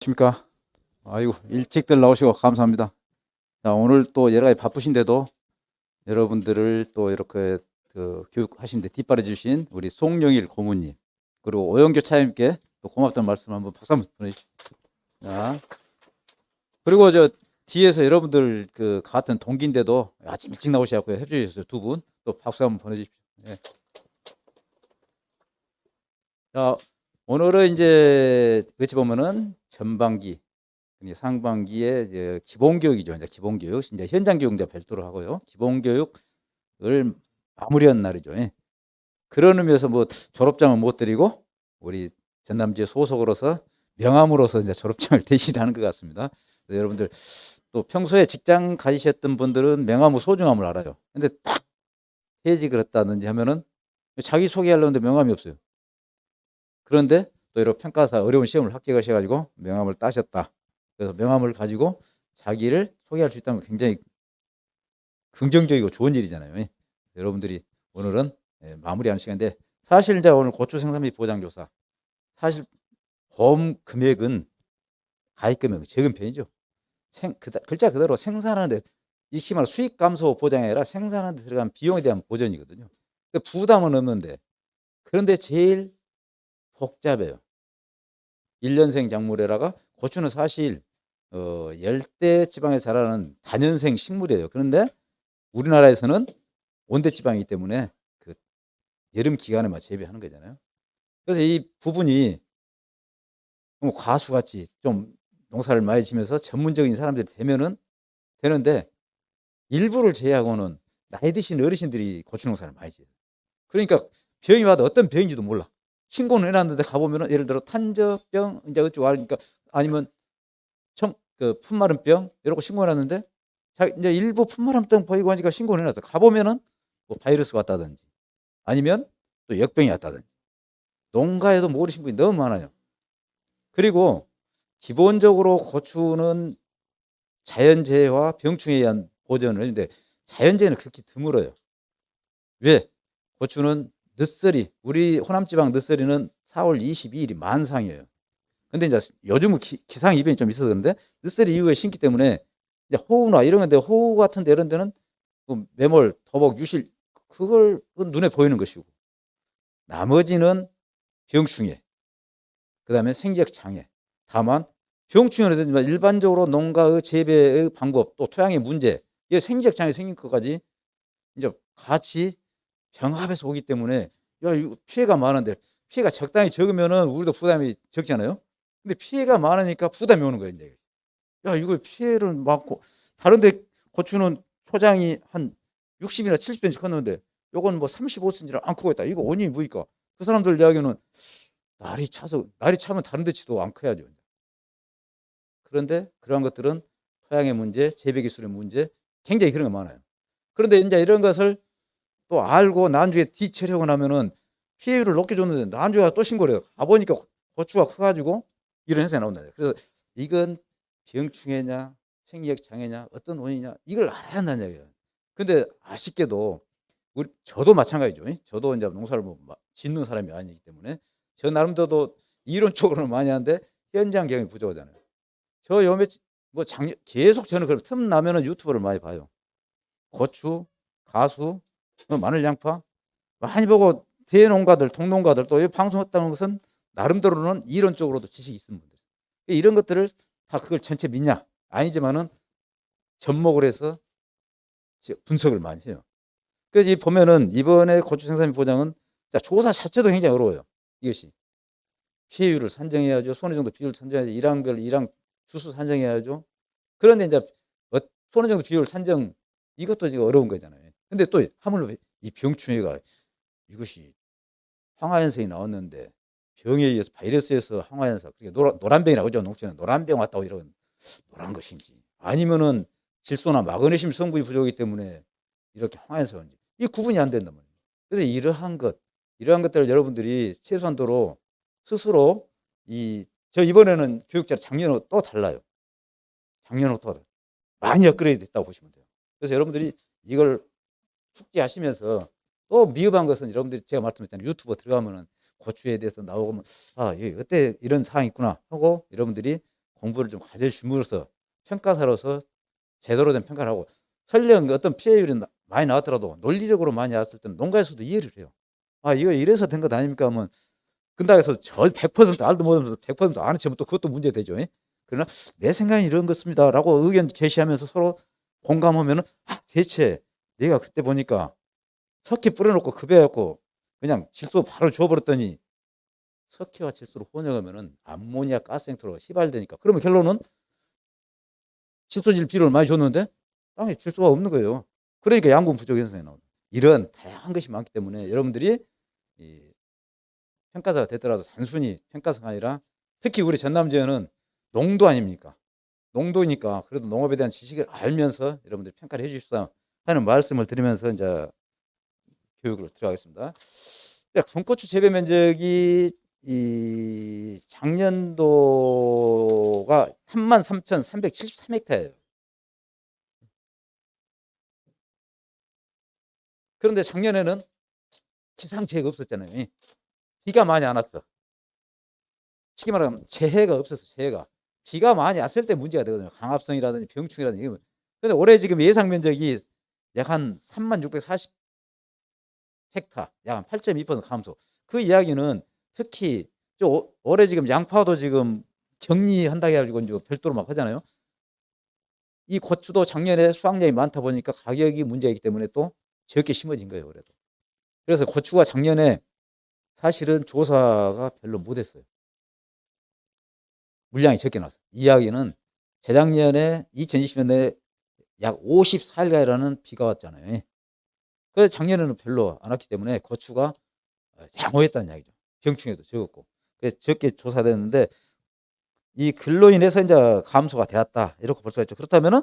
십니까? 아이고, 일찍들 나오시고 감사합니다. 자, 오늘 또 여러 가지 바쁘신데도 여러분들을 또 이렇게 교육하시는데 뒷발해 주신 우리 송영일 고문님, 그리고 오영교 차장님께 또 고맙다는 말씀 한번 박수 한번 보내주십시오. 자, 그리고 저 뒤에서 여러분들 같은 동기인데도 아침 일찍 나오셔서 해주셨어요. 두 분. 또 박수 한번 보내주십시오. 네. 자, 오늘은 이제 어찌 보면은 전반기, 상반기에 이제 기본 교육이죠. 이제 기본 교육, 이제 현장 교육 이제 별도로 하고요. 기본 교육을 마무리한 날이죠. 예. 그런 의미에서 뭐 졸업장은 못 드리고 우리 전남지회 소속으로서 명함으로서 이제 졸업장을 대신하는 것 같습니다. 여러분들 또 평소에 직장 가지셨던 분들은 명함의 소중함을 알아요. 근데 딱 퇴직을 했다든지 하면은 자기 소개하려는데 명함이 없어요. 그런데 또 이런 평가사 어려운 시험을 합격하셔가지고 명함을 따셨다. 그래서 명함을 가지고 자기를 소개할 수 있다는 건 굉장히 긍정적이고 좋은 일이잖아요. 예. 여러분들이 오늘은 마무리하는 시간인데, 사실 이제 오늘 고추 생산비 보장조사, 사실 보험 금액은 가입 금액은 적은 편이죠. 글자 그대로 생산하는데, 이시말 수익 감소 보장이 아니라 생산하는데 들어간 비용에 대한 보전이거든요. 그러니까 부담은 없는데, 그런데 제일 복잡해요. 1년생 작물에다가 고추는 사실 열대 지방에 자라는 다년생 식물이에요. 그런데 우리나라에서는 온대 지방이기 때문에 그 여름 기간에만 재배하는 거잖아요. 그래서 이 부분이 과수같이 좀 농사를 많이 지면서 전문적인 사람들이 되면은 되는데, 일부를 제외하고는 나이 드신 어르신들이 고추 농사를 많이 지어요. 그러니까 병이 와도 어떤 병인지도 몰라. 신고는 해놨는데 가보면은 예를 들어 탄저병 이제 어쩌고 하니까, 아니면 품마름병 이런 거 신고해놨는데 이제 일부 품마름병 보이고 하니까 신고를 해놨어. 가보면은 뭐 바이러스 왔다든지 아니면 또 역병이 왔다든지, 농가에도 모르신 분이 너무 많아요. 그리고 기본적으로 고추는 자연재해와 병충해에 의한 보전을 했는데, 자연재해는 그렇게 드물어요. 왜? 고추는 늦서리, 우리 호남지방 늦서리는 4월 22일이 만상이에요. 근데 이제 요즘은 기상 이변이 좀 있어서 그런데, 늦서리 이후에 심기 때문에 이제 호우나 이런 건데, 호우 같은 데 이런 데는 매몰, 더벅, 유실, 그걸 눈에 보이는 것이고, 나머지는 병충해, 그다음에 생적 장애. 다만 병충해라든지 일반적으로 농가의 재배의 방법, 또 토양의 문제, 이 생적 장애 생긴 것까지 이제 같이 병합해서 오기 때문에, 야, 이거 피해가 많은데, 피해가 적당히 적으면은 우리도 부담이 적잖아요. 근데 피해가 많으니까 부담이 오는 거예요, 이제. 야, 이거 피해를 막고, 다른데 고추는 초장이 한 60이나 70cm 컸는데 요건 뭐 35cm를 안 크고 있다. 이거 원인이 뭐니까? 그 사람들 이야기는 날이 차면 다른 데 치도 안 커야죠. 그런데 그러한 것들은 토양의 문제, 재배 기술의 문제, 굉장히 그런 거 많아요. 그런데 이제 이런 것을 또 알고 난주에 뒤처리하고 나면은 피해율을 높게 줬는데 난주가 또 신고를 해요. 가보니까 고추가 커가지고 이런 현상이 나온다. 그래서 이건 병충해냐, 생리적 장애냐, 어떤 원인이냐, 이걸 알아야 한다는 얘기예요. 근데 아쉽게도 저도 마찬가지죠. 저도 이제 농사를 뭐 짓는 사람이 아니기 때문에 저 나름대로도 이론적으로는 많이 하는데 현장 경험이 부족하잖아요. 저 요 며칠 뭐 작년 계속 저는 그럼 틈 나면은 유튜브를 많이 봐요. 고추, 가수, 마늘, 양파 많이 보고, 대농가들, 통농가들 또 이 방송했다는 것은 나름대로는 이론적으로도 지식이 있는 분들. 이런 것들을 다 그걸 전체 믿냐? 아니지만은 접목을 해서 분석을 많이 해요. 그래서 보면은 이번에 고추 생산비 보장은 조사 자체도 굉장히 어려워요. 이것이 피해율을 산정해야죠. 손해 정도 비율을 산정해야죠. 일항별 일항 주수 산정해야죠. 그런데 이제 손해 정도 비율 산정, 이것도 지금 어려운 거잖아요. 근데 또 하물며 이 병충해가, 이것이 황화현상이 나왔는데 병에 의해서 바이러스에서 황화현상, 그게 노란병이라고 하죠. 농촌에 노란병 왔다고 이런 노란 것인지, 아니면은 질소나 마그네슘 성분이 부족하기 때문에 이렇게 황화현상이 온지, 이 구분이 안 된단 말이에요. 그래서 이러한 것들을 여러분들이 최소한도로 스스로 저 이번에는 교육자를 작년하고 또 달라요. 작년하고 또 많이 업그레이드 됐다고 보시면 돼요. 그래서 여러분들이 이걸 숙지하시면서, 또 미흡한 것은 여러분들이 제가 말씀했잖아요. 유튜브 들어가면은 고추에 대해서 나오면, 아, 예, 어때 이런 사항이 있구나 하고 여러분들이 공부를 좀 과제를 줌으로써 평가사로서 제대로 된 평가를 하고, 설령 어떤 피해율이 많이 나왔더라도 논리적으로 많이 나왔을 때는 농가에서도 이해를 해요. 아, 이거 이래서 된 것 아닙니까 하면, 근다해서 저 100% 알도 못하면서 100% 아는 척하면 또 그것도 문제되죠. 그러나 내 생각이 이런 것입니다라고 의견 제시하면서 서로 공감하면은, 아, 대체 내가 그때 보니까 석기 뿌려놓고 급여갖고 그냥 질소 바로 주워버렸더니 석회와 질소를 혼용하면은 암모니아 가스 형태로 휘발되니까, 그러면 결론은 질소질 비료를 많이 줬는데 땅에 질소가 없는 거예요. 그러니까 양분 부족 현상이 나옵니다. 이런 다양한 것이 많기 때문에 여러분들이 이 평가사가 됐더라도 단순히 평가사가 아니라, 특히 우리 전남 지역은 농도 아닙니까? 농도니까 그래도 농업에 대한 지식을 알면서 여러분들이 평가를 해주십사 하는 말씀을 드리면서 이제 교육으로 들어가겠습니다. 손고추 재배 면적이 이 작년도가 33,373헥타예요. 그런데 작년에는 기상재해가 없었잖아요. 비가 많이 안 왔어. 쉽게 말하면 재해가 없었어. 재해가. 비가 많이 왔을 때 문제가 되거든요. 강압성이라든지 병충이라든지. 근데 올해 지금 예상 면적이 약 한 3640 헥타, 약 한 8.2% 감소. 그 이야기는 특히 올해 지금 양파도 지금 격리한다고 해가지고 이제 별도로 막 하잖아요. 이 고추도 작년에 수확량이 많다 보니까 가격이 문제이기 때문에 또 적게 심어진 거예요, 올해도. 그래서 고추가 작년에 사실은 조사가 별로 못했어요. 물량이 적게 나왔어요. 이야기는 재작년에 2020년에 약 54일가량은 비가 왔잖아요. 그래서 작년에는 별로 안 왔기 때문에 고추가 양호했다는 이야기죠. 병충해도 적었고. 그래서 적게 조사됐는데, 이 글로 인해서 이제 감소가 되었다, 이렇게 볼 수가 있죠. 그렇다면은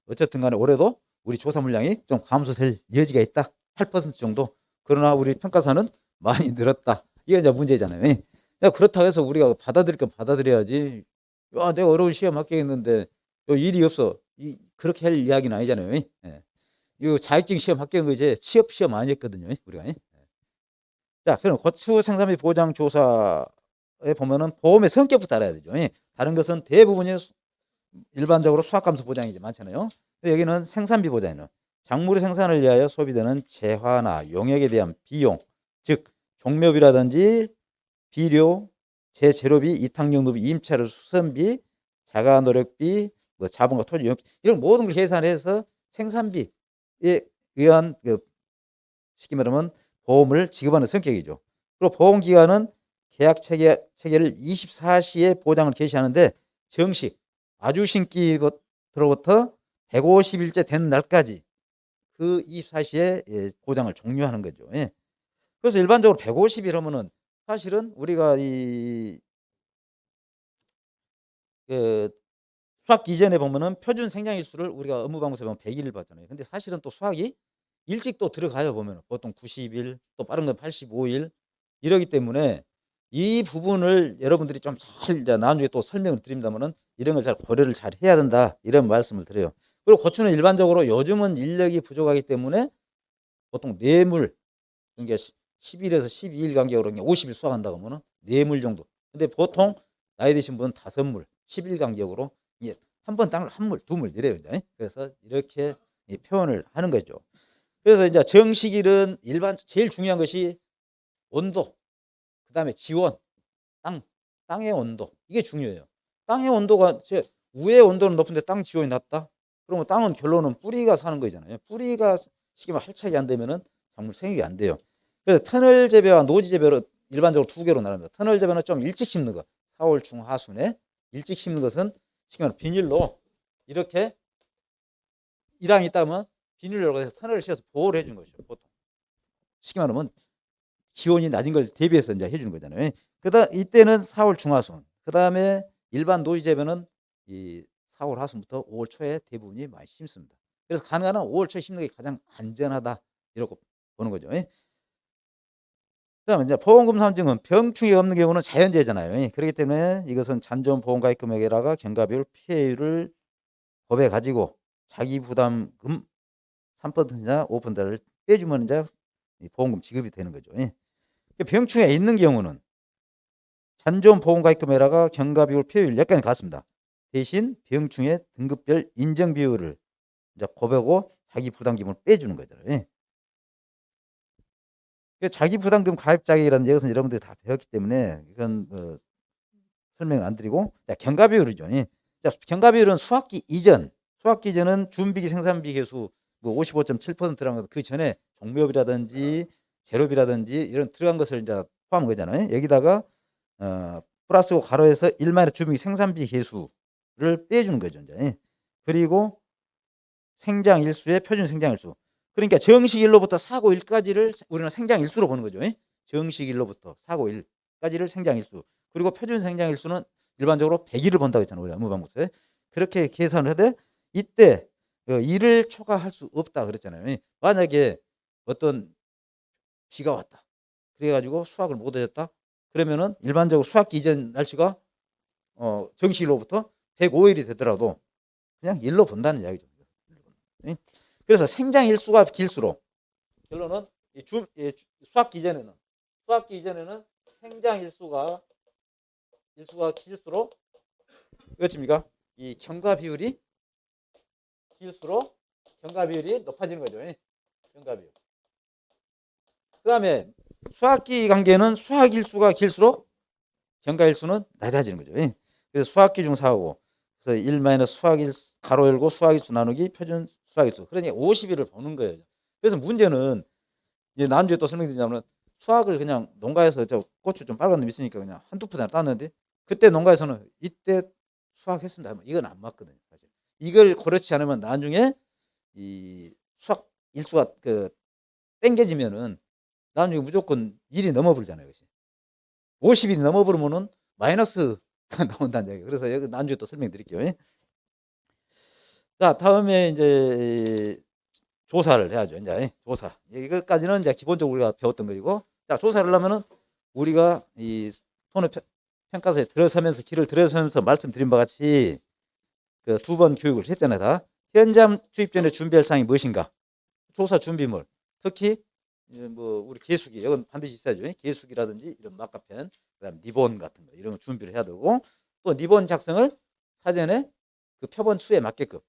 어쨌든 간에 올해도 우리 조사 물량이 좀 감소될 여지가 있다. 8% 정도. 그러나 우리 평가사는 많이 늘었다. 이게 이제 문제잖아요. 그렇다고 해서 우리가 받아들일 건 받아들여야지. 야, 내가 어려운 시험 합격했는데 일이 없어. 그렇게 할 이야기는 아니잖아요. 예. 이거 자격증 시험 합격한 거지 취업 시험 아니었거든요, 우리가. 자, 그럼 고추 생산비 보장 조사에 보면은 보험의 성격부터 알아야 되죠. 다른 것은 대부분이 일반적으로 수확감소 보장이 이제 많잖아요. 여기는 생산비 보장이에요. 작물의 생산을 위하여 소비되는 재화나 용역에 대한 비용, 즉 종묘비라든지 비료, 제재료비, 이탁용도비, 임차료, 수선비, 자가노력비, 뭐 자본과 토지 용역, 이런 모든 걸 계산해서 생산비에 의한 쉽게 말하면 보험을 지급하는 성격이죠. 그리고 보험기간은 계약 체계를 24시에 보장을 개시하는데, 정식 아주 신기부터 150일째 되는 날까지 그 24시에 보장을 종료하는 거죠. 그래서 일반적으로 150일 하면은 사실은 우리가 그 수확 이전에 보면은 표준 생장일수를 우리가 업무방송에 보면 100일 봤잖아요. 근데 사실은 또 수확이 일찍 또 들어가요, 보면 보통 90일, 또 빠른 건 85일 이러기 때문에 이 부분을 여러분들이 좀 잘 이제 나중에 또 설명을 드린다면은 이런 걸 잘 고려를 잘 해야 된다, 이런 말씀을 드려요. 그리고 고추는 일반적으로 요즘은 인력이 부족하기 때문에 보통 뇌물, 그러니까 10일에서 12일 간격으로 50일 수확한다고 하면은 뇌물 정도. 근데 보통 나이 드신 분은 5물, 10일 간격으로 한 번 땅을 1물, 2물 이래요. 이제. 그래서 이렇게 표현을 하는 거죠. 그래서 이제 정식일은 제일 중요한 것이 온도, 그다음에 지원, 땅의 온도, 이게 중요해요. 땅의 온도가 위의 온도는 높은데 땅 지원이 낮다. 그러면 땅은 결론은 뿌리가 사는 거잖아요. 뿌리가 쉽게 말하면 활착이 안 되면은 작물 생육이 안 돼요. 그래서 터널 재배와 노지 재배로 일반적으로 두 개로 나눕니다. 터널 재배는 좀 일찍 심는 거, 4월 중하순에 일찍 심는 것은 쉽게 말하면 비닐로 이렇게 일항이 있다면 비닐로 해서 터널을 씌워서 보호를 해주는 것이죠. 보통 쉽게 말하면 기온이 낮은 걸 대비해서 이제 해주는 거잖아요. 이때는 4월 중하순. 그 다음에 일반 노지 재배는 이 4월 하순부터 5월 초에 대부분이 많이 심습니다. 그래서 가능한 한 5월 초에 심는 게 가장 안전하다, 이렇게 보는 거죠. 그다음에 이제 보험금 산증은 병충해 없는 경우는 자연재해잖아요. 그렇기 때문에 이것은 잔존 보험가입 금액에다가 경과비율 피해율을 법에 가지고 자기 부담금 3%나 5%를 빼주면 이제 보험금 지급이 되는 거죠. 병충해 있는 경우는 잔존 보험가입금에다가 경과비율 피해율 여기까지 갔습니다. 대신 병충해 등급별 인정 비율을 이제 곱하고 자기 부담금을 빼주는 거잖아요. 예. 자기 부담금 가입 자격이라는 것은 여러분들이 다 배웠기 때문에 이건 설명을 안 드리고, 자, 경과 비율이죠. 예. 자, 경과 비율은 수학기 이전은 준비기 생산비 계수 뭐 55.7%라는 것은 그 전에 종묘비라든지 재료비라든지 이런 들어간 것을 이제 포함한 거잖아요. 여기다가 플러스 가로에서 1 준비기 생산비 계수를 빼주는 거죠. 이제. 예. 그리고 생장 일수의 표준 생장 일수. 그러니까 정식 일로부터 사고 일까지를 우리는 생장 일수로 보는 거죠. 예. 정식 일로부터 사고 일까지를 생장 일수. 그리고 표준 생장 일수는 일반적으로 100일을 본다고 했잖아요. 우리 업무방법서에. 그렇게 계산을 하되 이때 일을 초과할 수 없다 그랬잖아요. 예. 만약에 어떤 비가 왔다. 그래 가지고 수확을 못 하셨다. 그러면은 일반적으로 수확기 이전 날씨가 정식 일로부터 105일이 되더라도 그냥 일로 본다는 이야기죠. 예. 그래서 생장 일수가 길수록 결론은 수확기 이전에는 생장 일수가 길수록 그렇습니까? 이 경과 비율이 길수록 경과 비율이 높아지는 거죠. 예. 경과 비율. 그다음에 수확기 관계는 수확 일수가 길수록 경과 일수는 낮아지는 거죠. 예. 그래서 수확기 중 4하고 그래서 1 수확 일수 가로 열고 수확 일수 나누기 표준 수확 일수. 그러니까 50일을 보는 거예요. 그래서 문제는 이제 난주에 또 설명드리자면 수확을 그냥 농가에서 저 고추 좀 빨간 놈 있으니까 그냥 한두 푼 땄는데 그때 농가에서는 이때 수확했습니다. 이건 안 맞거든요. 사실 이걸 그렇지 않으면 나중에 이 수확 일수가 땡겨지면은 나중에 무조건 일이 넘어버리잖아요. 50일이 넘어버리면은 마이너스가 나온다는 얘기예요. 그래서 여기 나중에 또 설명드릴게요. 자, 다음에 이제 조사를 해야죠. 이제 조사. 이것까지는 이제 기본적으로 우리가 배웠던 거이고, 자, 조사를 하려면은 우리가 이 손해평가서에 들어서면서 길을 들어서면서 말씀드린 바와 같이 그 2번 교육을 했잖아요. 다. 현장 투입 전에 준비할 사항이 무엇인가? 조사 준비물. 특히 뭐 우리 계수기 이건 반드시 있어야죠. 계수기라든지 이런 마카펜, 그다음 리본 같은 거 이런 거 준비를 해야 되고, 또 리본 작성을 사전에 그 표본 수에 맞게끔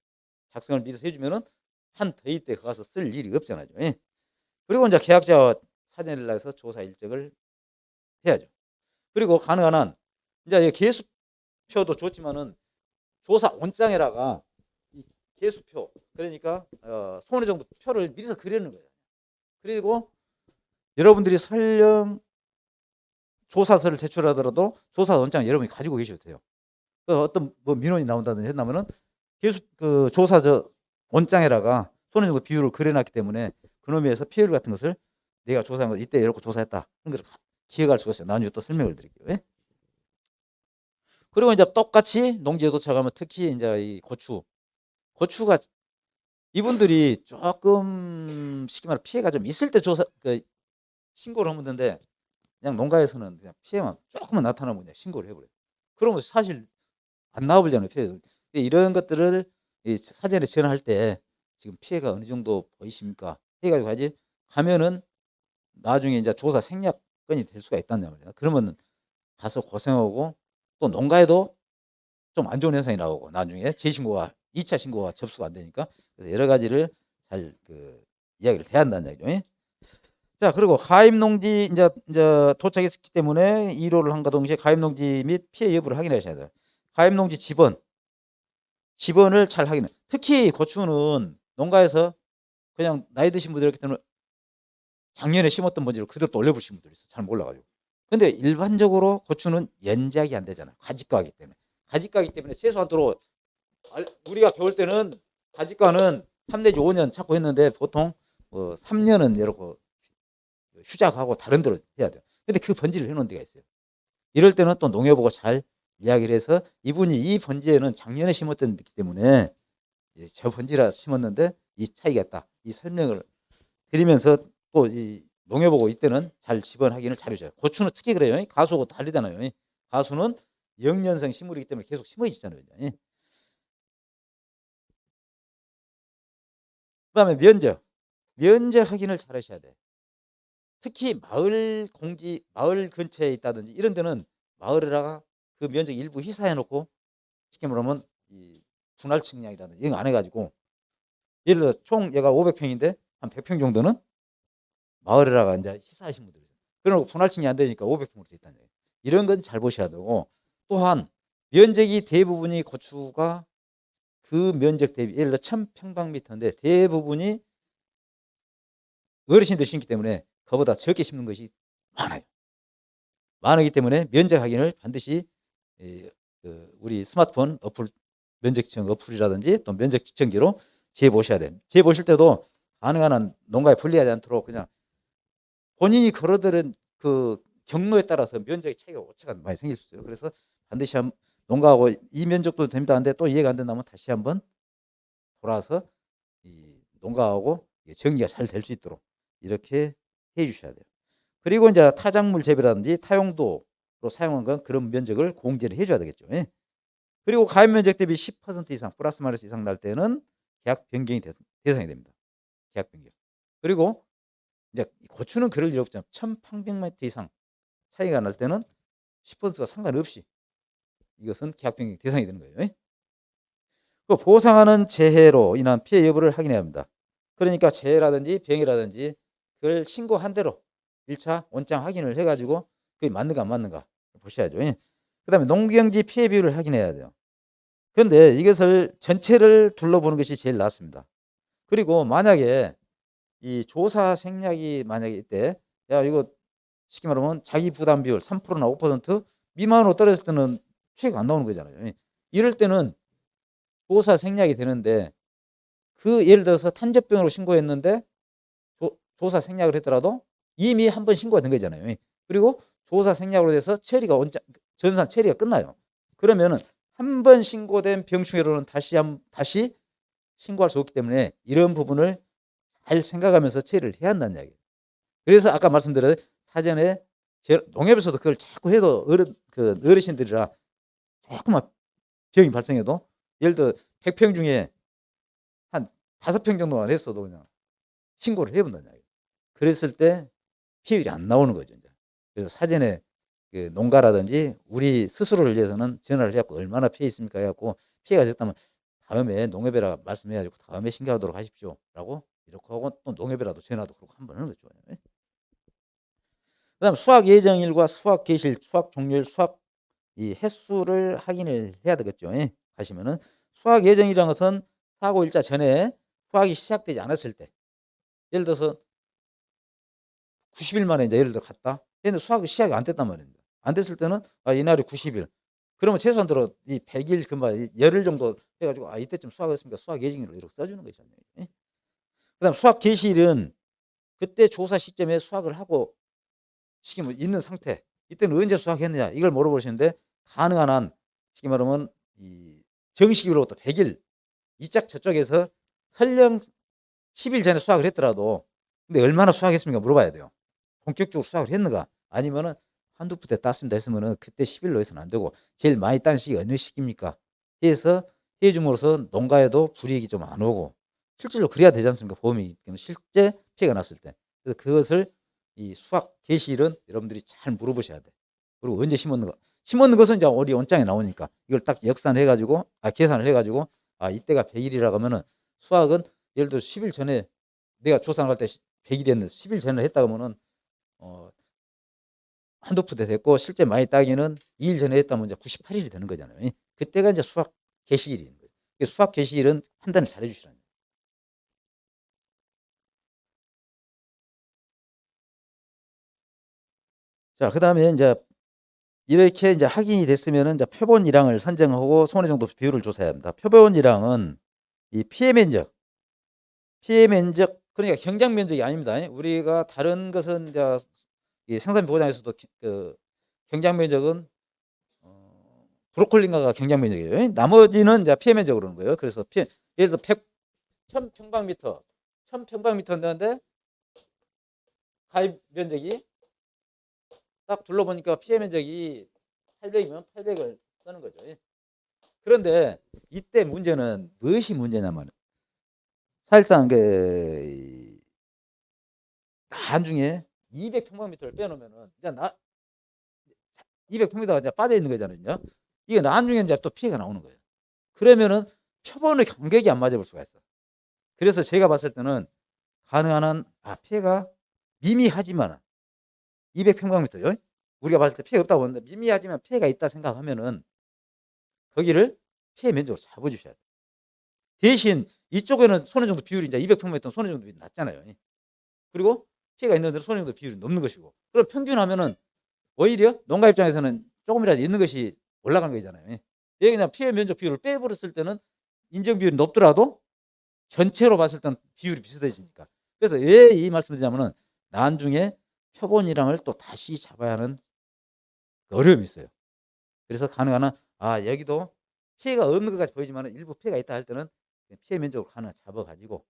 작성을 미리 해주면은 한 회의 때 가서 쓸 일이 없잖아요. 예. 그리고 이제 계약자와 사전에 연락해서 조사 일정을 해야죠. 그리고 가능한 한 이제 계수표도 좋지만은 조사 원장에다가 이 계수표 그러니까 손해 정도 표를 미리서 그리는 거예요. 그리고 여러분들이 설령 조사서를 제출하더라도 조사 원장 여러분이 가지고 계셔도 돼요. 어떤 뭐 민원이 나온다든지 했나면은 계속 그 조사저 원장에다가 손해 정도 비율을 그려놨기 때문에 그놈에 의해서 피해율 같은 것을 내가 조사한 거 이때 이렇게 조사했다. 그런 걸 기억할 수가 있어요. 나중에 또 설명을 드릴게요. 예? 그리고 이제 똑같이 농지에 도착하면 특히 이제 이 고추가 이분들이 조금 쉽게 말해 피해가 좀 있을 때 조사 신고를 하면 되는데 그냥 농가에서는 그냥 피해만 조금만 나타나면 그냥 신고를 해버려요. 그러면 사실 안 나와버리잖아요. 피해. 이런 것들을 사전에 전화할 때 지금 피해가 어느 정도 보이십니까? 해가지고 가지 가면은 나중에 이제 조사 생략건이 될 수가 있다는 말이에요. 그러면 가서 고생하고 또 농가에도 좀 안 좋은 현상이 나오고 나중에 재신고와 2차 신고가 접수가 안 되니까 그래서 여러 가지를 잘 이야기를 해야 한다는 얘기죠. 예? 자, 그리고 가입 농지 이제 도착했기 때문에 이로를 한과 동시에 가입 농지 및 피해 여부를 확인하셔야 돼요. 가입 농지 지번을 잘 확인해. 특히 고추는 농가에서 그냥 나이 드신 분들이기 때문에 작년에 심었던 번지를 그대로 또 올려보신 분들이 있어요. 잘 몰라가지고. 근데 일반적으로 고추는 연작이 안 되잖아요. 가지가기 때문에. 가지가기 때문에 최소한도로 우리가 배울 때는 가지가는 3 내지 5년 찾고 했는데 보통 3년은 이렇게 휴작하고 다른 데로 해야 돼요. 근데 그 번지를 해놓은 데가 있어요. 이럴 때는 또 농협하고 잘 이야기를 해서 이분이 이 번지에는 작년에 심었던 데기 때문에 저 번지라 심었는데 이 차이가 있다. 이 설명을 드리면서 또 이 농협하고 이때는 잘 집원 확인을 잘해줘요. 고추는 특히 그래요. 가수하고 다르잖아요. 가수는 영년생 식물이기 때문에 계속 심어지잖아요. 그다음에 면적 확인을 잘 하셔야 돼. 특히 마을 근처에 있다든지 이런 데는 마을에다가 그 면적 일부 희사해 놓고 쉽게 말하면 이 분할 측량이라든지 이런 거 안 해가지고 예를 들어 총 얘가 500평인데 한 100평 정도는 마을에다가 이제 희사하신 분들이죠. 그러고 분할 측량이 안 되니까 500평으로 돼 있다는 얘기예요. 이런 건 잘 보셔야 되고 또한 면적이 대부분이 고추가 그 면적 대비 예를 들어 1000평방미터인데 대부분이 어르신들이 심기 때문에 그보다 적게 심는 것이 많아요. 많기 때문에 면적 확인을 반드시 우리 스마트폰 어플 면적 측정 어플이라든지 또 면적 측정기로 재 보셔야 돼요. 재 보실 때도 가능한 한 농가에 불리하지 않도록 그냥 본인이 걸어들은 그 경로에 따라서 면적의 차이가 오차가 많이 생길 수 있어요. 그래서 반드시 농가하고 이 면적도 됩니다. 근데 또 이해가 안 된다면 다시 한번 돌아서 이 농가하고 정리가 잘 될 수 있도록 이렇게 해 주셔야 돼요. 그리고 이제 타작물 재배라든지 타용도로 사용한 건 그런 면적을 공제를 해 줘야 되겠죠. 예. 그리고 가입 면적 대비 10% 이상 플러스 마이너스 이상 날 때는 계약 변경이 대상이 됩니다. 계약 변경. 그리고 이제 고추는 그럴 일 없잖아요. 1,800m 이상 차이가 날 때는 10%가 상관없이 이것은 계약 변경 대상이 되는 거예요. 그 보상하는 재해로 인한 피해 여부를 확인해야 합니다. 그러니까 재해라든지 병이라든지 그걸 신고한 대로 1차 원장 확인을 해가지고 그게 맞는가 안 맞는가 보셔야죠. 그다음에 농경지 피해 비율을 확인해야 돼요. 그런데 이것을 전체를 둘러보는 것이 제일 낫습니다. 그리고 만약에 이 조사 생략이 만약에 있대, 야 이거 쉽게 말하면 자기 부담 비율 3%나 5% 미만으로 떨어질 때는 피해가 안 나오는 거잖아요. 이럴 때는 조사 생략이 되는데 그 예를 들어서 탄저병으로 신고했는데 조사 생략을 했더라도 이미 한 번 신고가 된 거잖아요. 그리고 조사 생략으로 돼서 처리가 전산 처리가 끝나요. 그러면은 한 번 신고된 병충해로는 다시 신고할 수 없기 때문에 이런 부분을 잘 생각하면서 처리를 해야 한다는 이야기예요. 그래서 아까 말씀드린 사전에 농협에서도 그걸 자꾸 해도 어르신들이라 조금만 병이 발생해도 예를 들어 100평 중에 한 5평 정도만 했어도 그냥 신고를 해본다는 이야기예요. 그랬을 때 피해율이 안 나오는 거죠. 이제. 그래서 사전에 그 농가라든지 우리 스스로를 위해서는 전화를 해갖고 얼마나 피해 있습니까 해갖고 피해가 됐다면 다음에 농협에라 말씀해가지고 다음에 신고하도록 하십시오라고 이렇게 하고 또 농협에라도 전화도 그렇고 한번 하는 거죠. 그다음 수확 예정일과 수확 개시일, 수확 종료일, 수확 이 횟수를 확인을 해야 되겠죠. 가시면은 수확 예정이라는 것은 사고 일자 전에 수확이 시작되지 않았을 때, 예를 들어서 90일 만에 이제 예를 들어 갔다. 근데 수확이 시작이 안 됐단 말입니다. 안 됐을 때는 이날이 90일. 그러면 최소한 들어 이 100일 금방 열흘 정도 해가지고 이때쯤 수확했으니까 수확 예정일로 이렇게 써주는 거잖아요. 그다음 수확 개시일은 그때 조사 시점에 수확을 하고 시키면 있는 상태. 이때는 언제 수확했느냐 이걸 물어보시는데 가능한 한 쉽게 말하면 이 정식으로부터 100일 이짝 저쪽에서 설령 10일 전에 수확을 했더라도 근데 얼마나 수확했습니까 물어봐야 돼요. 본격적으로 수확을 했는가 아니면은 한두 푸대 땄습니다 했으면은 그때 10일로 해서는 안 되고 제일 많이 딴 시기 어느 시기입니까 해서 해줌으로써 농가에도 불이익이 좀 안 오고 실질로 그래야 되지 않습니까 보험이 실제 피해가 났을 때. 그래서 그것을 이 수확 개시일은 여러분들이 잘 물어보셔야 돼. 그리고 언제 심었는가. 심었는 것은 이제 우리 원장에 나오니까 이걸 딱 역산해 가지고 계산을 해 가지고 이때가 100일이라고 하면은 수확은 예를 들어 10일 전에 내가 조사할 때 100일이 했는데 10일 전에 했다 그러면은 한두 푸대 됐고 실제 많이 따기는 2일 전에 했다면 이제 98일이 되는 거잖아요. 그때가 이제 수확 개시일인 거예요. 수확 개시일은 판단을 잘 해주시라는 거예요. 자, 그다음에 이제 이렇게 이제 확인이 됐으면은 이제 표본 일항을 선정하고 손해 정도 비율을 조사해야 합니다. 표본 일항은 이 피해 면적 그러니까 경작 면적이 아닙니다. 우리가 다른 것은 이제 이 생산 보장에서도 그 경작 면적은 브로콜리인가가 경작 면적이에요. 나머지는 이제 피해 면적으로 그러는 거예요. 그래서 예를 들어 1000평방미터, 1000평방미터인데 가입 면적이 딱 둘러보니까 피해 면적이 800이면 800을 쓰는 거죠. 그런데 이때 문제는 무엇이 문제냐면 사실상 나중에 200평방미터를 빼놓으면은 이제 200평미터가 이제 빠져 있는 거잖아요. 이게 나중에 이제 또 피해가 나오는 거예요. 그러면은 표본의 간격이 안 맞아 볼 수가 있어. 그래서 제가 봤을 때는 가능한 한 피해가 미미하지만 200평방미터요. 우리가 봤을 때 피해가 없다고 보는데 미미하지만 피해가 있다 생각하면은 거기를 피해 면적으로 잡아 주셔야 돼요. 대신 이쪽에는 손해 정도 비율이 이제 200평방미터 손해 정도 비율이 낮잖아요. 그리고 피해가 있는 데는 손해 정도 비율이 높는 것이고. 그럼 평균하면은 오히려 농가 입장에서는 조금이라도 있는 것이 올라가는 거잖아요. 여기 그냥 피해 면적 비율을 빼버렸을 때는 인정 비율이 높더라도 전체로 봤을 때는 비율이 비슷해지니까. 그래서 왜 이 말씀을 드리냐면은 나중에 표본이랑을 또 다시 잡아야 하는 어려움이 있어요. 그래서 가능한 한 여기도 피해가 없는 것까지 보이지만 일부 피해가 있다 할 때는 피해 면적을 하나 잡아 가지고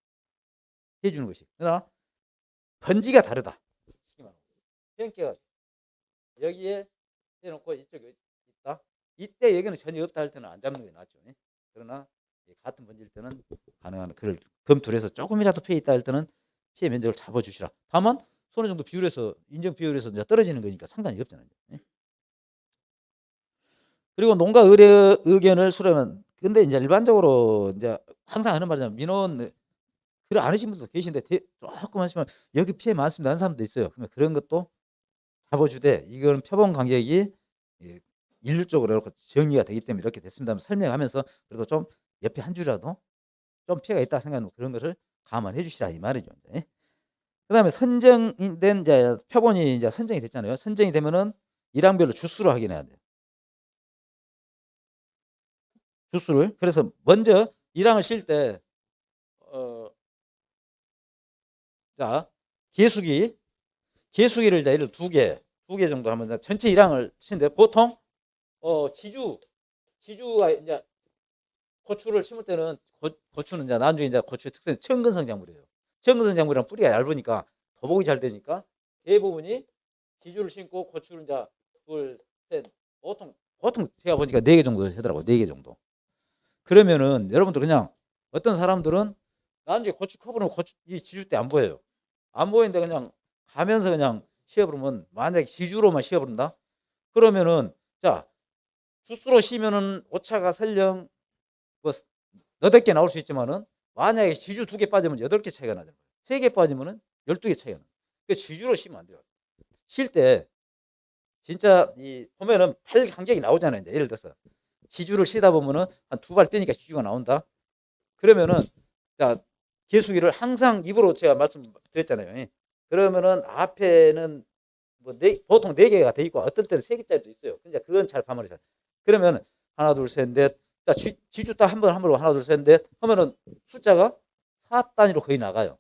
해 주는 것이. 그러나 번지가 다르다. 평기가 여기에 해 놓고 이쪽에 있다. 이때 여기는 전혀 없다 할 때는 안 잡는 게 낫죠. 그러나 같은 번지일 때는 가능한 그걸 검토를 해서 조금이라도 피해 있다 할 때는 피해 면적을 잡아 주시라. 다만 손해 정도 비율에서 인정 비율에서 이제 떨어지는 거니까 상관이 없잖아요. 그리고 농가 의견을 수렴은 근데 이제 일반적으로 이제 항상 하는 말이잖아요. 민원 그래 않으신 분도 계신데 조금 하시면 여기 피해 많습니다 하는 사람도 있어요. 그러면 그런 것도 잡아주되 이건 표본 간격이 일률적으로 이렇게 정리가 되기 때문에 이렇게 됐습니다. 설명하면서 그래도 좀 옆에 한 줄이라도 좀 피해가 있다 생각하면 그런 것을 감안해 주시라 이 말이죠. 그다음에 선정된 이제 표본이 이제 선정이 됐잖아요. 선정이 되면은 일항별로 주수를 확인해야 돼요. 주수를. 그래서 먼저 일항을 실 때 자 개수기를 이제 예를 두 개 정도 하면 전체 일항을 치는데 보통 지주가 이제 고추를 심을 때는 고추는 이제 나중에 이제 고추의 특성이 청근성 작물이에요. 청근성 작물이랑 뿌리가 얇으니까 도복이 잘 되니까 대부분이 지주를 심고 고추를 이제 둘, 셋, 보통 제가 보니까 4개 정도 하더라고요. 4개 정도. 그러면은 여러분들 그냥 어떤 사람들은 나중에 고추 커버는 이 지주 때 안 보여요. 안 보이는데 그냥 가면서 그냥 씌워버리면 만약에 지주로만 씌워버린다? 그러면은 자 주스로 씌면은 오차가 설령 뭐 8개 나올 수 있지만은 만약에 지주 2개 빠지면 8개 차이가 나잖아요. 3개 빠지면은 12개 차이가 나요. 그 지주로 씌면 안 돼요. 쉴 때 진짜 보면은 팔 간격이 나오잖아요. 이제 예를 들어서 지주를 쉬다 보면은 한 2발 뛰니까 지주가 나온다. 그러면은 자 개수기를 항상 입으로 제가 말씀드렸잖아요. 그러면은 앞에는 보통 4개가 돼 있고 어떨 때는 3개짜리도 있어요. 근데 그건 잘 감안해서. 그러면 하나 둘 셋 넷. 자 지주 딱 한 번으로 하나 둘 셋 넷 하면은 숫자가 4 단위로 거의 나가요.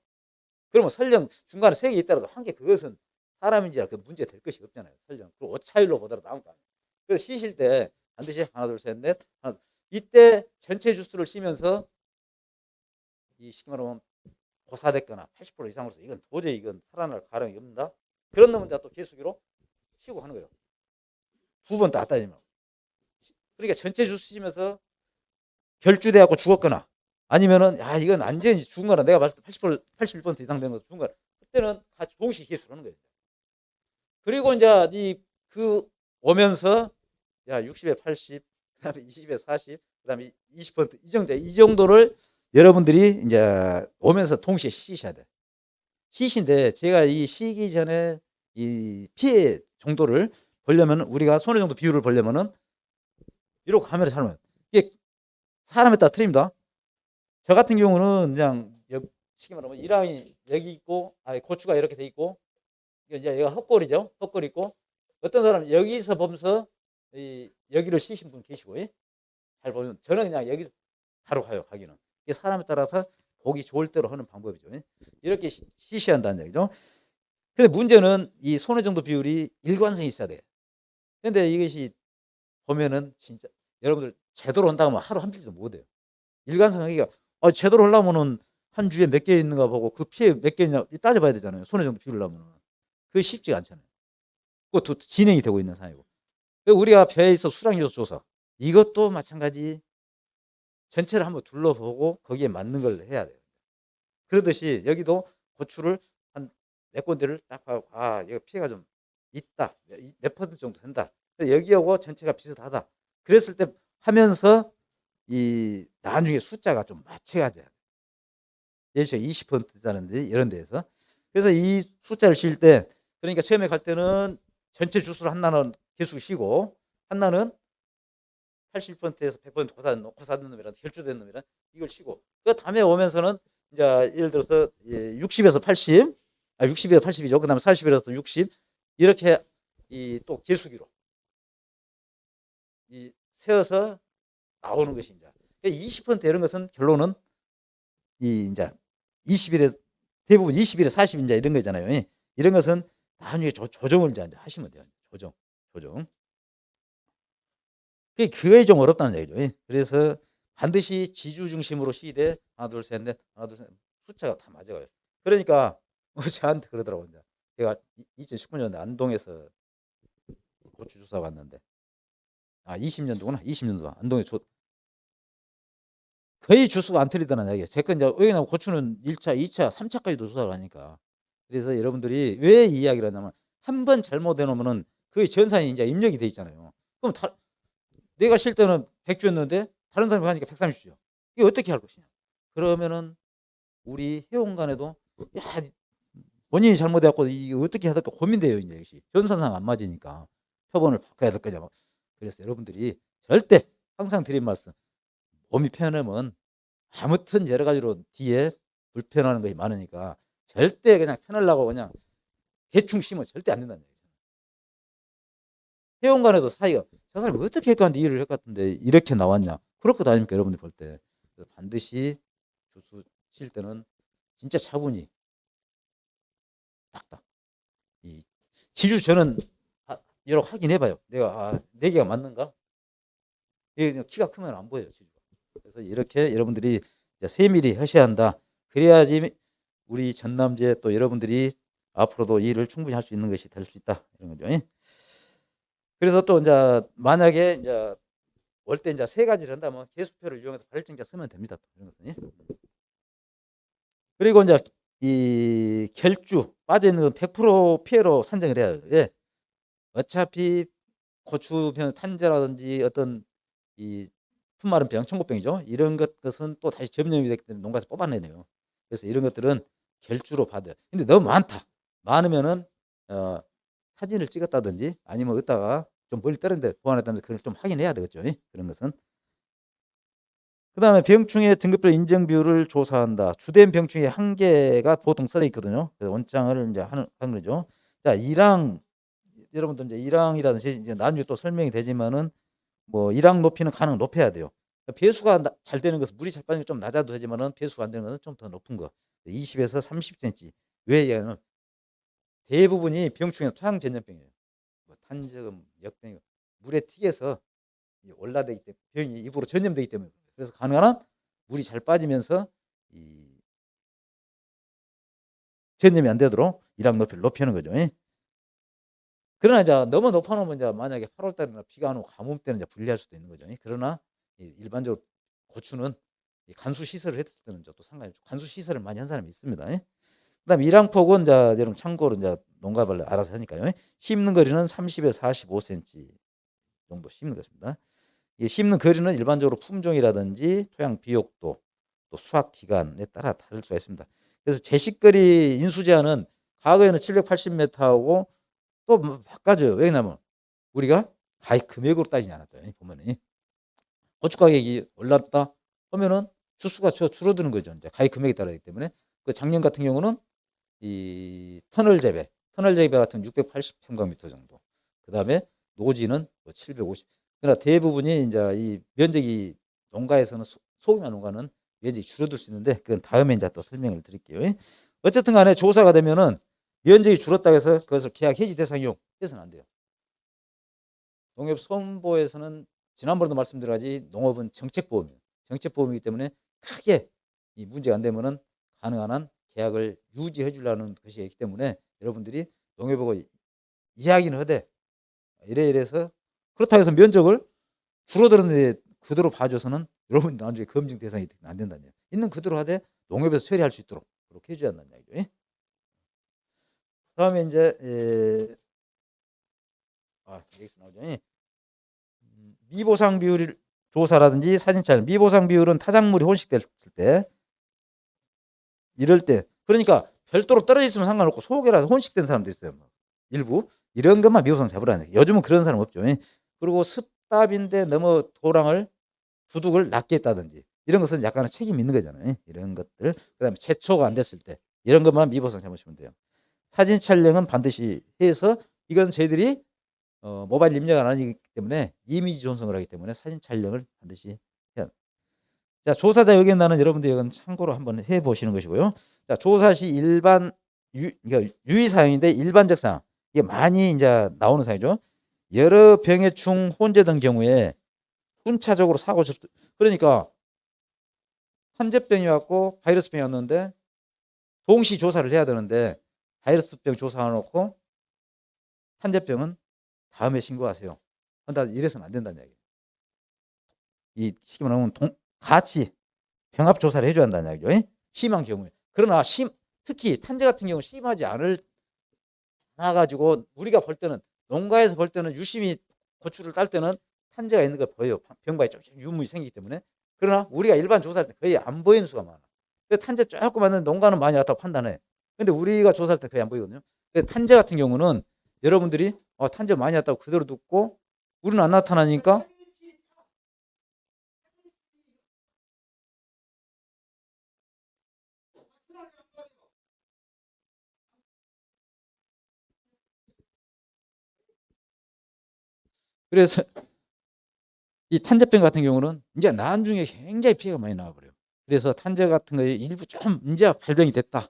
그러면 설령 중간에 3개 있더라도 한 개 그것은 사람인지라 그 문제 될 것이 없잖아요. 설령 그 오차율로 보더라도 나온 거 아니에요. 그래서 쉬실 때 반드시 하나 둘 셋 넷 이때 전체 주수를 쉬면서 쉽게 말하면 고사됐거나 80% 이상으로서 이건 도저히 살아날 가능이 없다. 그런 놈은 또 개수기로 쉬고 하는 거예요. 2번 또 따지면. 그러니까 전체 주수 쉬면서 결주돼갖고 죽었거나 아니면은 이건 완전히 죽은 거라 내가 봤을 때 81% 이상 되는 거 죽은 거라 그때는 다 동시에 개수를 하는 거예요. 그리고 이제 오면서 60에 80, 그다음에 20에 40, 그다음에 20%이 정도를 여러분들이 이제 오면서 동시에 쉬셔야 돼. 쉬신데 제가 이 쉬기 전에 이 피해 정도를 보려면 우리가 손해 정도 비율을 보려면은 이렇게 카메라 촬영해요. 이게 사람에 따라 틀립니다. 저 같은 경우는 그냥 쉽게 말하면 일항이 여기 있고 고추가 이렇게 돼 있고 이제 여기가 헛골이죠. 헛골 있고 어떤 사람은 여기서 보면서 여기를 쉬신 분 계시고 잘 보면 저는 그냥 여기서 바로 가요. 가기는. 이게 사람에 따라서 보기 좋을 대로 하는 방법이죠. 이렇게 쉬셔야 한다는 얘기죠. 근데 문제는 이 손해 정도 비율이 일관성이 있어야 돼요. 근데 이것이 보면은 진짜 여러분들 제대로 한다고 하면 하루 한 필도 못 해요. 일관성 하기가 제대로 하려면은 한 주에 몇 개 있는가 보고 그 피해 몇 개 있냐 따져봐야 되잖아요. 손해 정도 비우려면은. 그게 쉽지가 않잖아요. 그것도 진행이 되고 있는 상황이고. 우리가 배에 있어 수량요소 조사 이것도 마찬가지 전체를 한번 둘러보고 거기에 맞는 걸 해야 돼요. 그러듯이 여기도 고추를 한 몇 군데를 딱 하고 이거 피해가 좀 있다. 몇 퍼센트 정도 된다. 여기하고 전체가 비슷하다. 그랬을 때 하면서 이 나중에 숫자가 좀 맞춰야 돼요. 예시가 20%다는데 이런 데에서. 그래서 이 숫자를 실 때 그러니까 처음에 갈 때는 전체 주수를 하나는 계속 쉬고 하나는 80%에서 100% 고사된 놈이랑 결주된 놈이랑 이걸 쉬고 그 다음에 오면서는 이제 예를 들어서 60에서 80, 60에서 80이죠. 그다음에 40에서 60 이렇게 이 또 계수기로 이 세어서 나오는 것이 이제 20% 이런 것은 결론은 이 이제 20일에 대부분 20일에 40 이제 이런 거잖아요. 이런 것은 나중에 조정을 이제 하시면 돼요. 조정. 그게 좀 어렵다는 얘기죠. 그래서 반드시 지주 중심으로 시되 하나 둘 셋 넷 하나 둘 셋 숫자가 다 맞아요. 그러니까 저한테 그러더라고요. 제가 2019년에 안동에서 고추 주사 왔는데 20년도구나. 20년도 안동에 거의 주수가 안 틀리더라는 얘기예요. 제건 이제 여기는 고추는 1차, 2차, 3차까지도 주사를 하니까. 그래서 여러분들이 왜 이 이야기를 하냐면 한 번 잘못해 놓으면은 그 전산이 이제 입력이 돼 있잖아요. 그럼 내가 쉴 때는 100주였는데 다른 사람이 하니까 130주요. 이게 어떻게 할 것이냐. 그러면은 우리 회원간에도 야, 본인이 잘못해 갖고 이거 어떻게 해야 될까 고민돼요, 이제 이것이. 전산상 안 맞으니까. 표본을 바꿔야 될 거냐. 그래서 여러분들이 절대 항상 드린 말씀. 몸이 편하면 아무튼 여러 가지로 뒤에 불편한 것이 많으니까 절대 그냥 편하려고 그냥 대충 심으면 절대 안 된다는 얘기죠. 회원 간에도 사이가 저 사람이 어떻게 헷갈는데 일을 했같은데 이렇게 나왔냐. 그럴 것 아닙니까 여러분들 볼 때. 반드시 주수 칠 때는 진짜 차분히 딱딱. 이 지주 저는 여러 확인해봐요. 내가 네 개가 맞는가? 이게 키가 크면 안 보여요. 지주가. 그래서 이렇게 여러분들이 세밀히 하셔야 한다. 그래야지 우리 전남제 또 여러분들이 앞으로도 일을 충분히 할 수 있는 것이 될 수 있다 이런 거죠. 그래서 또 이제 만약에 이제 올 때 이제 세 가지를 한다면 개수표를 이용해서 발열증자 쓰면 됩니다. 이런 것은. 그리고 이제 이 결주 빠져 있는 건 100% 피해로 산정을 해야 돼요. 예. 어차피 고추병 탄저라든지 어떤 이 품마른병, 청고병이죠. 이런 것은 또 다시 점령이 되기 때문에 농가에서 뽑아내네요. 그래서 이런 것들은 결주로 받아요. 근데 너무 많다. 많으면은 사진을 찍었다든지 아니면 어디다가 좀 멀리 떨어진데 보관했다든지 그걸 좀 확인해야 되겠죠. 그런 것은. 그다음에 병충해 등급별 인정 비율을 조사한다. 주된 병충해 한계가 보통 써져 있거든요. 그래서 원장을 이제 하는 거죠. 자, 1항 여러분들 이제 1항이라든지 이제 나중에 또 설명이 되지만은 뭐 1항 높이는 가능 높여야 돼요. 배수가 잘 되는 것은 물이 잘 빠지는 게 좀 낮아도 되지만은 배수가 안 되는 것은 좀 더 높은 거. 20에서 30cm. 왜 얘는 대부분이 병충해 토양 전염병이에요. 뭐 탄저금, 역병, 물에 튀겨서 올라되기 때문에 병이 입으로 전염되기 때문에 그래서 가능한 한 물이 잘 빠지면서 이 전염이 안 되도록 1항 높이를 높이는 거죠. 그러나 이제 너무 높아놓으면 이제 만약에 8월달이나 비가 안 오고 가뭄 때는 이제 불리할 수도 있는 거죠. 그러나 일반적으로 고추는 간수 시설을 했을 때는 또 상관이 없죠. 간수 시설을 많이 한 사람이 있습니다. 그다음에 1항폭은 이제 여러분 참고로 이제 농가별로 알아서 하니까요. 심는 거리는 30에서 45cm 정도 심는 것입니다. 이 심는 거리는 일반적으로 품종이라든지 토양 비옥도 또 수확 기간에 따라 다를 수가 있습니다. 그래서 제식거리 인수 제한은 과거에는 780m하고 또 바꿔줘요. 왜냐면 우리가 가액 금액으로 따지지 않았죠. 보면은 고추 가격이 올랐다 하면은 주수가 줄어드는 거죠. 이제 가액 금액에 따라기 때문에 그 작년 같은 경우는 이 터널 재배 같은 680평방미터 정도. 그 다음에 노지는 750. 그러나 대부분이 이제 이 면적이 농가에서는 소규모 농가는 면적이 줄어들 수 있는데 그건 다음에 이제 또 설명을 드릴게요. 어쨌든 간에 조사가 되면은 면적이 줄었다고 해서 그것을 계약 해지 대상용 해서는 안 돼요. 농협선보에서는 지난번에도 말씀드렸지 농업은 정책보험이에요. 정책보험이기 때문에 크게 이 문제가 안 되면은 가능한 한 계약을 유지해 주려는 것이 있기 때문에 여러분들이 농협하고 이야기는 하되 이래서 그렇다고 해서 면적을 줄어들었는데 그대로 봐줘서는 여러분 나중에 검증 대상이 안 된다는 얘기예요. 있는 그대로 하되 농협에서 처리할 수 있도록 그렇게 해줘야 한다는 얘기죠. 다음에 이제 여기서 나오죠. 미보상 비율을 조사라든지 사진 촬영, 미보상 비율은 타작물이 혼식됐을 때, 이럴 때, 그러니까 별도로 떨어져 있으면 상관없고 소개라서 혼식된 사람도 있어요. 일부 이런 것만 미보상 잡으라는 얘기. 요즘은 그런 사람 없죠. 그리고 습답인데 너무 두둑을 낮게 했다든지 이런 것은 약간의 책임이 있는 거잖아요. 이런 것들. 그다음에 최초가 안 됐을 때 이런 것만 미보상 잡으시면 돼요. 사진 촬영은 반드시 해서 이건 저희들이 모바일 입력 안 하기 때문에 이미지 존성을 하기 때문에 사진 촬영을 반드시 해야 합니다. 자, 조사자 의견란은 여러분들 이건 참고로 한번 해보시는 것이고요. 자, 조사 시 일반 그러니까 유의 사항인데 일반적 사항 이게 많이 이제 나오는 사항이죠. 여러 병해충 혼재된 경우에 순차적으로 사고 접수. 그러니까 환자병이 왔고 바이러스병이 왔는데 동시 조사를 해야 되는데 바이러스병 조사해놓고 환자병은 다음에 신고하세요. 한다 이래서는 안 된다는 얘기예요. 이 쉽게 말하면 같이 병합 조사를 해줘야 한다는 얘기죠. 심한 경우에. 그러나 특히 탄저 같은 경우 심하지 않아가지고 우리가 볼 때는 농가에서 볼 때는 유심히 고추를 딸 때는 탄저가 있는 거 보여요. 병바에 조금 유물이 생기기 때문에. 그러나 우리가 일반 조사할 때 거의 안 보이는 수가 많아. 탄저 조금 맞는 농가는 많이 왔다고 판단해. 근데 우리가 조사할 때 거의 안 보이거든요. 탄저 같은 경우는 여러분들이 탄저 많이 왔다고 그대로 듣고 우리는 안 나타나니까 그래서 이 탄저병 같은 경우는 이제 나중에 굉장히 피해가 많이 나와버려요. 그래서 탄저 같은 거에 일부 좀 이제 발병이 됐다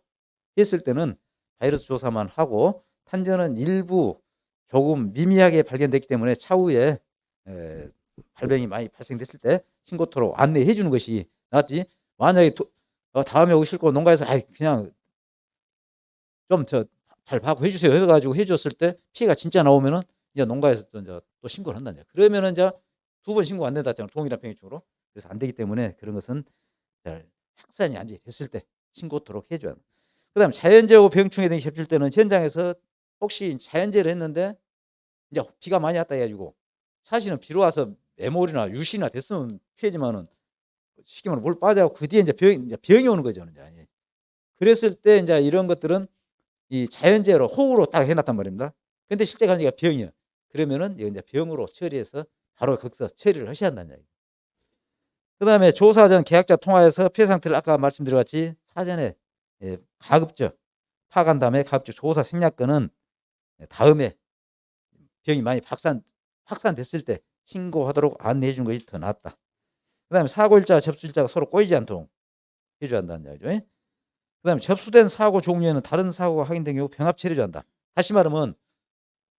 했을 때는 바이러스 조사만 하고 탄저는 일부 조금 미미하게 발견됐기 때문에 차후에 발병이 많이 발생됐을 때 신고토로 안내해 주는 것이 낫지. 만약에 다음에 오기 싫고 농가에서 그냥 좀 잘 봐고 해주세요 해가지고 해줬을 때 피해가 진짜 나오면은 이제 농가에서 또 신고를 한다는 거예요. 그러면은 이제 2번 신고 안 된다 했잖아요. 동일한 병해충으로. 그래서 안 되기 때문에 그런 것은 잘 확산이 안 됐을 때 신고토록 해줘야 합니다. 그다음에 자연재해하고 병충해 등이 겹칠 때는 현장에서 혹시 자연재해를 했는데 이제 비가 많이 왔다 해가지고 사실은 비로 와서 매몰이나 유실이나 됐으면 피해지만은 쉽게 말하면 물 빠져고 그 뒤에 이제 병이 오는 거죠. 이제. 그랬을 때 이제 이런 것들은 이 자연재해로 호우로 딱 해놨단 말입니다. 근데 실제 관계가 병이에요. 그러면은 이제 병으로 처리해서 바로 거기서 처리를 하셔야 한다는 얘기예요. 그다음에 조사 전 계약자 통화에서 피해 상태를 아까 말씀드렸같이 사전에 가급적 파악한 다음에 가급적 조사 생략권은 다음에 병이 많이 확산됐을 때 신고하도록 안내해 주는 것이 더 낫다. 그다음에 사고일자, 접수일자가 서로 꼬이지 않도록 해줘야 한다는 얘기죠. 그다음에 접수된 사고 종류에는 다른 사고가 확인된 경우 병합 처리해줘야 한다. 다시 말하면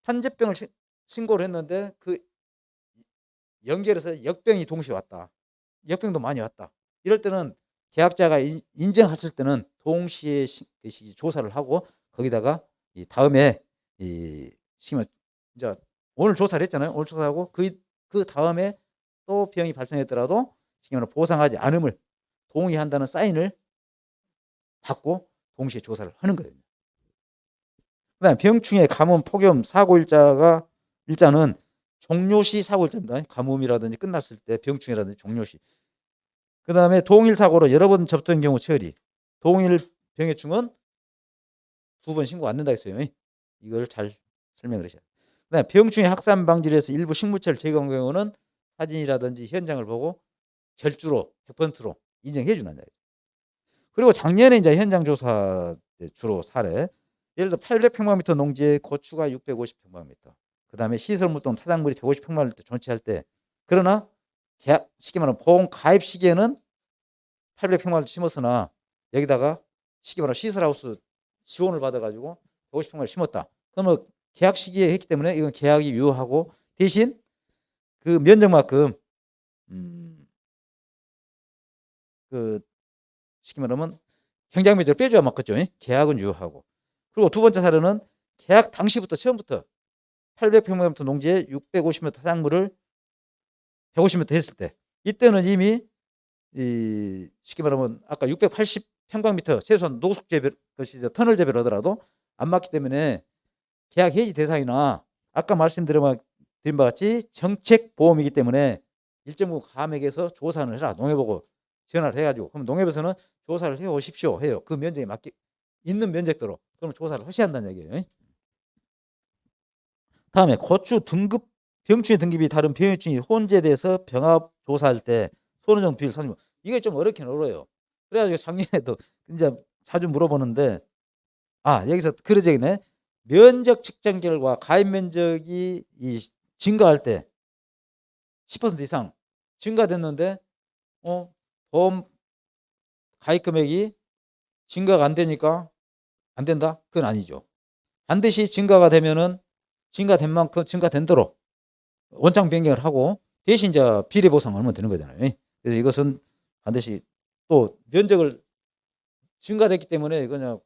탄저병을 신고를 했는데 그 연결해서 역병이 동시에 왔다. 역병도 많이 왔다. 이럴 때는 계약자가 인정했을 때는 동시에 조사를 하고 거기다가 다음에 이제 오늘 조사를 했잖아요. 오늘 조사하고 그 다음에 또 병이 발생했더라도 보상하지 않음을 동의한다는 사인을 받고 동시에 조사를 하는 거예요. 그다음에 병충해, 가뭄, 폭염, 사고일자는 종료시 사고일자입니다. 가뭄이라든지 끝났을 때 병충해라든지 종료시. 그다음에 동일 사고로 여러 번 접수된 경우 처리. 동일 병해충은 2번 신고 안 된다 했어요. 이걸 잘 설명을 하셔야 돼요. 그다음에 병충해 확산 방지를 위해서 일부 식물체를 제거한 경우는 사진이라든지 현장을 보고 절주로 100%로 인정해 주는 거예요. 그리고 작년에 이제 현장 조사 주로 사례. 예를 들어 800평방미터 농지에 고추가 650평방미터. 그다음에 시설물 또는 타작물이 150평방미터 존치할 때 그러나 쉽게 말하면 보험 가입 시기에는 800평방미터 심었으나 여기다가 쉽게 말하면 시설하우스 지원을 받아가지고 150평방미터 심었다. 그러면 계약 시기에 했기 때문에 이건 계약이 유효하고 대신 그 면적만큼 그 쉽게 말하면 현장면적을 빼줘야 맞겠죠. 계약은 유효하고. 그리고 두 번째 사례는 계약 당시부터 처음부터 800평방미터 농지에 650m 타작물을 150m 했을 때 이때는 이미 쉽게 말하면 아까 680평방미터 최소한 노숙 재배 것이 터널 재배를 하더라도 안 맞기 때문에 계약 해지 대상이나 아까 말씀드린 바 같이 정책 보험이기 때문에 일정 부분 감액해서 조사를 해라. 농협하고 전화를 해가지고. 그럼 농협에서는 조사를 해 오십시오. 해요. 그 면적에 맞게 있는 면적대로. 그럼 조사를 하셔야 한다는 얘기예요. 다음에 고추 등급 병충해 등급이 다른 병해충이 혼재돼서 병합 조사할 때 손해정 비율 산정. 이게 좀 어렵긴 어려워요. 그래가지고 작년에도 이제 자주 물어보는데 여기서 그러지네. 면적 측정 결과 가입 면적이 증가할 때 10% 이상 증가됐는데 보험 가입 금액이 증가가 안 되니까 안 된다? 그건 아니죠. 반드시 증가가 되면은 증가된 만큼 증가된 대로 원장 변경을 하고 대신 이제 비례 보상을 하면 되는 거잖아요. 그래서 이것은 반드시 또 면적을 증가됐기 때문에 그냥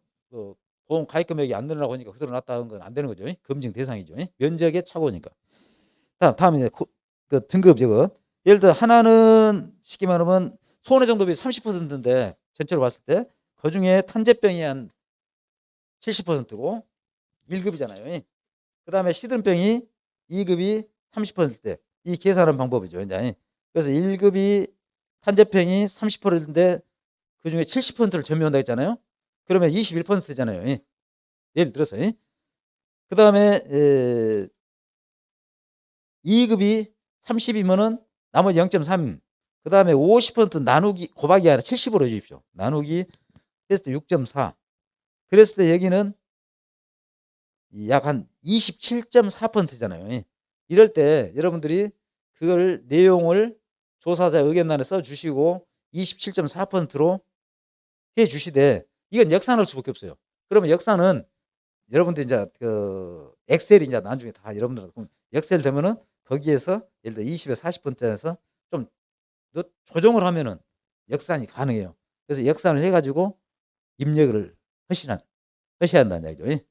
보험 가입 금액이 안 늘어나고 하니까 그대로 놨다는 건 안 되는 거죠. 검증 대상이죠. 면적의 차고니까. 다음 이제 그 등급 저거. 예를 들어 하나는 쉽게 말하면 손해 정도비 30%인데 전체로 봤을 때 그중에 탄저병이 한 70%고 1급이잖아요. 그다음에 시든병이 2급이 30%대. 이 계산하는 방법이죠. 이제. 그래서 1급이 탄저병이 30%인데 그중에 70%를 전면한다 했잖아요. 그러면 21%잖아요. 예를 들어서. 그다음에 2급이 30이면은 나머지 0.3. 그다음에 50% 나누기 곱하기 아니라 70으로 해 주십시오. 나누기 했을 때 6.4. 그랬을 때 여기는 약 한 27.4%잖아요. 이럴 때 여러분들이 그걸 내용을 조사자 의견란에 써 주시고 27.4%로 해 주시되 이건 역산할 수밖에 없어요. 그러면 역산은 여러분들 이제 그 엑셀이 이제 나중에 다 여러분들 엑셀 되면은 거기에서 예를 들어 20에 40%에서 좀 조정을 하면은 역산이 가능해요. 그래서 역산을 해가지고 입력을 하셔야 한다는 얘기죠.